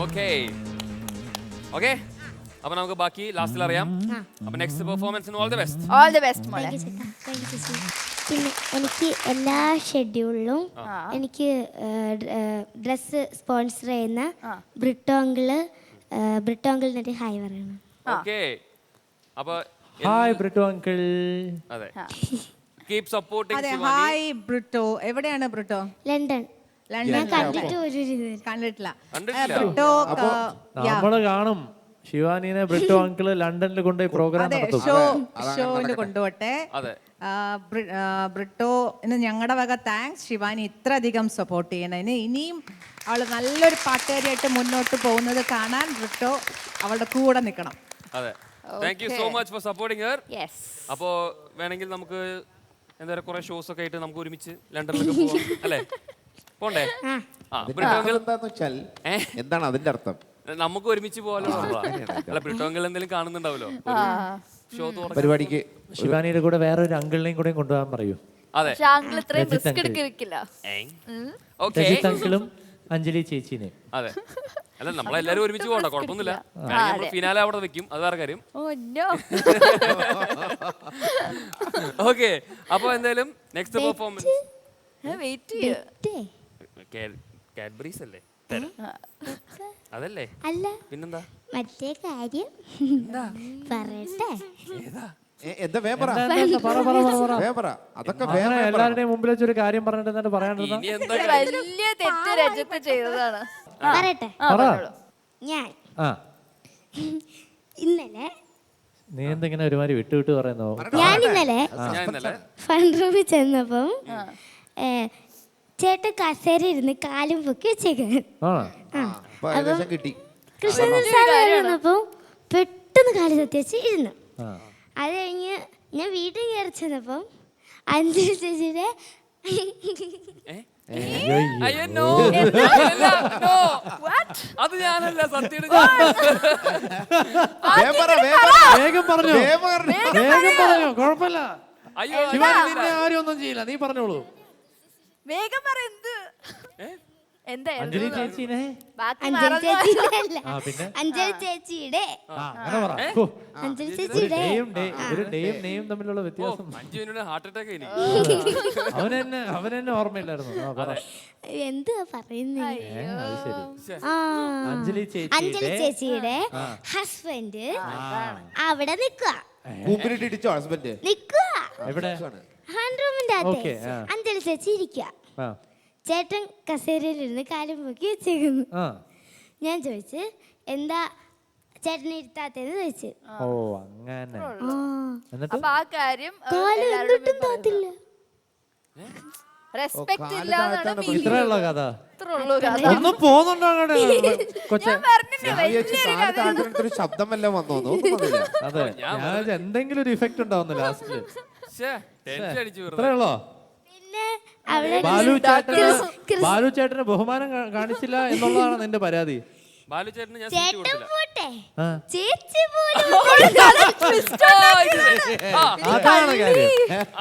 ഓക്കെ ഓക്കെ, അപ്പൊ നമുക്ക് ബാക്കി ലാസ്റ്റിൽ അറിയാം. അപ്പൊ നെക്സ്റ്റ് പെർഫോമൻസിന് all the best. All the best മോളെ. താങ്ക് യു ചേട്ടാ. താങ്ക് യു ചേച്ചി. പിന്നെ എനിക്ക് എല്ലാ ഷെഡ്യൂളിലും എനിക്ക് ഡ്രസ്സ് സ്പോൺസർ ചെയ്യുന്ന ബ്രിട്ടോങ്കിളിനൊരു ഹായ് പറയണം. ഓക്കെ. അപ്പൊ ഹായ് ബ്രിട്ടോ അങ്കിൾ. അതെ, കീപ് സപ്പോർട്ടിംഗ് അതെ, ശിവാനി. ഹായ് ബ്രിട്ടോ. എവിടെയാണ് ബ്രിട്ടോ? ലണ്ടൻ. ഞാൻ കണ്ടിട്ട് ഒരു കണ്ടിട്ടില്ല. കണ്ടിട്ടില്ല. ബ്രിട്ടോ നമ്മള് കാണും ശിവാനിനെ ബ്രിട്ടോ അങ്കിള് ലണ്ടനിൽ കൊണ്ടുപോയി പ്രോഗ്രാം അതെ, നടത്തും. ഷോയിൽ കൊണ്ടുപോട്ടെ. അതെ. ബ്രിട്ടോ ഞങ്ങളുടെ വക താങ്ക്സ്. ശിവാനി ഇത്രയധികം സപ്പോർട്ട് ചെയ്യണതിന്. ഇനിയും അവൾ നല്ലൊരു പാട്ടുകാരിയായിട്ട് മുന്നോട്ട് പോകുന്നത് കാണാൻ ബ്രിട്ടോ അവളുടെ കൂടെ നിൽക്കണം. അതെ. Thank you so much for supporting Har. Yes. അപ്പോ വേണമെങ്കിൽ നമുക്ക് എന്താ പറയുക കുറെ ഷോസ് ഒക്കെ ആയിട്ട് നമുക്ക് ഒരുമിച്ച് ലണ്ടനിലൊക്കെ പോവാം അല്ലേ? പോണ്ടേ? എന്താന്ന് വെച്ചാൽ എന്താണ് അതിന്റെ അർത്ഥം? നമുക്ക് ഒരുമിച്ച് പോകാലോ. അല്ല ബ്രിട്ടോങ്കിൽ എന്തെങ്കിലും കാണുന്നുണ്ടാവല്ലോ ഷോ പരിപാടിക്ക്. ശിവാനിയുടെ കൂടെ വേറൊരു അങ്കിളിനെയും കൂടെ കൊണ്ടുപോകാൻ പറയൂ. അതെ. ഷാങ്കിൾ ഇത്രയും റിസ്ക് എടുക്കില്ല. രജിത് അങ്കിളും അഞ്ജലി ചേച്ചിനെയും. അതെ. അല്ല നമ്മളെല്ലാരും ഒരുമിച്ച് പോകണ്ട, കുഴപ്പമൊന്നുമില്ല. നമ്മൾ ഫിനാലെ അവിടെ വെക്കും, അത് വേറെ കാര്യം. ഓക്കെ. അപ്പൊ എന്തായാലും നെക്സ്റ്റ് പെർഫോമൻസ് വെയിറ്റ് ചെയ്യ്. കാഡ്ബറീസ് അല്ലേ? അതല്ലേ? അല്ല, പിന്നെന്താ മറ്റേ കാര്യം പറയട്ടെ. എന്താ വേപ്പറ? അതൊക്കെ എല്ലാവരുടെയും മുമ്പിൽ വെച്ചൊരു കാര്യം പറഞ്ഞിട്ട് എന്നിട്ട് പറയാണ്ടിരുന്ന ഇനി എന്താ വലിയ തെറ്റ് രജത്ത് ചെയ്തതാണ്. പറയട്ടെ. ഞാൻ ഇന്നലെ നീ എന്തെങ്കിലും ഒരുമാതിരി വിട്ടു പറയുന്നോ? ഞാൻ ഇന്നലെ ഫണ്ട് റൂമിൽ ചെന്നപ്പം ചേട്ടൻ കസേര ഇരുന്ന് കാലും പൊക്കി വെച്ചേക്കാൻ കിട്ടി. കൃഷ്ണൻ സാർ വന്നപ്പോ പെട്ടെന്ന് കാല് സത്തി വെച്ച് ഇരുന്നു. അത് കഴിഞ്ഞ് ഞാൻ വീട്ടിൽ കയറി ചെന്നപ്പം അഞ്ജലി ചേച്ചിയുടെ അത് ഞാനല്ല സത്യം. വേഗം പറഞ്ഞു, വേഗം പറഞ്ഞു, കുഴപ്പമില്ല. അയ്യോ ശിവാനി നിന്നെ ആരും ഒന്നും ചെയ്യില്ല, നീ പറഞ്ഞോളൂ. വേഗം പറ. എന്ത് അഞ്ജലി ചേച്ചിനെ അഞ്ജലി ചേച്ചിയുടെ അല്ല, പിന്നെ അഞ്ജലി ചേച്ചിയുടെ അങ്ങനെ പറ. അഞ്ജലി ചേച്ചിയുടെ ഒരു ഡേയും നെയും തമ്മിലുള്ള വ്യത്യാസം. 5 മിനിറ്റ് ഹാർട്ട് അറ്റാക്ക് ഇനി. അവനെന്നെ ഓർമ്മയില്ലായിരുന്നു. എന്തുവാ പറയുന്നേ? അത് ശരി. അഞ്ജലി ചേച്ചിയുടെ ഹസ്ബൻഡ് അവിടെ നിക്കുക. ഹസ്ബൻഡ് നിക്കുക എവിടെ? ഹാൻഡ് റൂമിന്റെ അകത്ത് അഞ്ജലി ചേച്ചി ഇരിക്കുക. ചേട്ടൻ കസേരയിലിരുന്ന് കാലും പൊക്കി വെച്ചേക്കുന്നു. ഞാൻ ചോദിച്ചു എന്താ ചേട്ടനെ ഇരുത്താത്തേന്ന് ചോദിച്ചു. ഓ അങ്ങനെ. അപ്പൊ ആ കാര്യം ഇത്രയുള്ള കഥ ഒന്നും പോകുന്നുണ്ടോ അങ്ങോട്ട് കൊച്ചെ? ശബ്ദം വല്ലതും വന്നോ? അതെ, ഞാൻ എന്തെങ്കിലും ഒരു ഇഫക്റ്റ് ഉണ്ടാവുന്നു ലാസ്റ്റില്. ഇത്രേ ഉള്ളോ? പിന്നെ അവിടെ ബാലു ചേട്ടന് ബഹുമാനം കാണിച്ചില്ല എന്നുള്ളതാണ് നിന്റെ പരാതി. ബാലു ചേട്ടന് ഞാൻ ചേട്ടൻ പോട്ടെ, ചേച്ചി പോലും അതാണ് കാര്യം,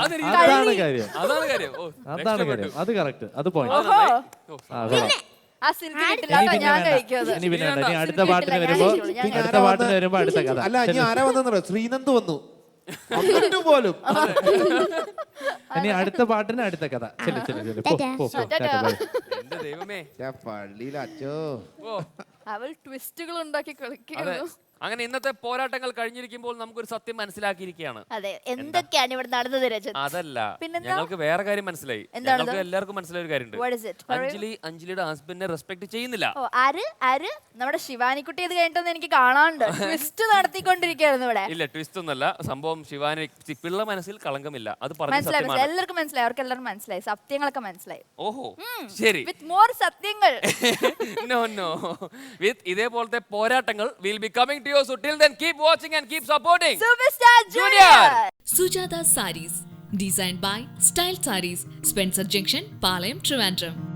അതാണ് കാര്യം, അതാണ് കാര്യം. അതാണ് കാര്യം. അത് കറക്റ്റ്, അത് പോയിന്റ്. ഇനി പിന്നെ അടുത്ത പാട്ടിന് വരുമ്പോ അടുത്ത കഥ. അല്ല, ഇനി ആരാ വന്നെന്നോ? ശ്രീനന്ദ് വന്നു പോലും. ഇനി അടുത്ത പാട്ടിന് അടുത്ത കഥ. പള്ളിയിൽ അച്ചോ അവൾ ട്വിസ്റ്റുകൾ ഉണ്ടാക്കി കളിക്കുന്നു. അങ്ങനെ ഇന്നത്തെ പോരാട്ടങ്ങൾ കഴിഞ്ഞിരിക്കുമ്പോൾ നമുക്കൊരു സത്യം മനസ്സിലാക്കിയിരിക്കുകയാണ്. അതെ, എന്തൊക്കെയാണ് ഇവിടെ നടന്നത് രജത്? അതല്ല, ഞങ്ങൾക്ക് വേറെ കാര്യം മനസ്സിലായി. ഞങ്ങൾക്ക് എല്ലാവർക്കും മനസ്സിലായ ഒരു കാര്യമുണ്ട്. അഞ്ജലിയുടെ ഹസ്ബൻഡിനെ റെസ്പെക്ട് ചെയ്യുന്നില്ല. നമ്മുടെ ശിവാനിക്കുട്ടി ഇത് കഴിഞ്ഞിട്ടൊന്നും എനിക്ക് കാണാണ്ട് ട്വിസ്റ്റ് നടത്തിക്കൊണ്ടിരിക്കുകയായിരുന്നു ഇവിടെ. ഇല്ല, ട്വിസ്റ്റ് ഒന്നല്ല സംഭവം. ശിവാനി പിള്ള മനസ്സിൽ കളങ്കമില്ല, അത് മനസ്സിലായി. എല്ലാവർക്കും മനസ്സിലായി, അവർക്ക് എല്ലാവർക്കും മനസ്സിലായി, സത്യങ്ങളൊക്കെ മനസ്സിലായി. ഓഹോ, ശരി. വിത്ത് മോർ സത്യങ്ങൾ. നോ വിത്ത് ഇതേപോലത്തെ പോരാട്ടങ്ങൾ will be coming to you. So till then, keep watching and keep supporting Superstar Junior. Sujata Sarees, designed by Style Sarees, Spencer Junction, Palayam, Trivandrum.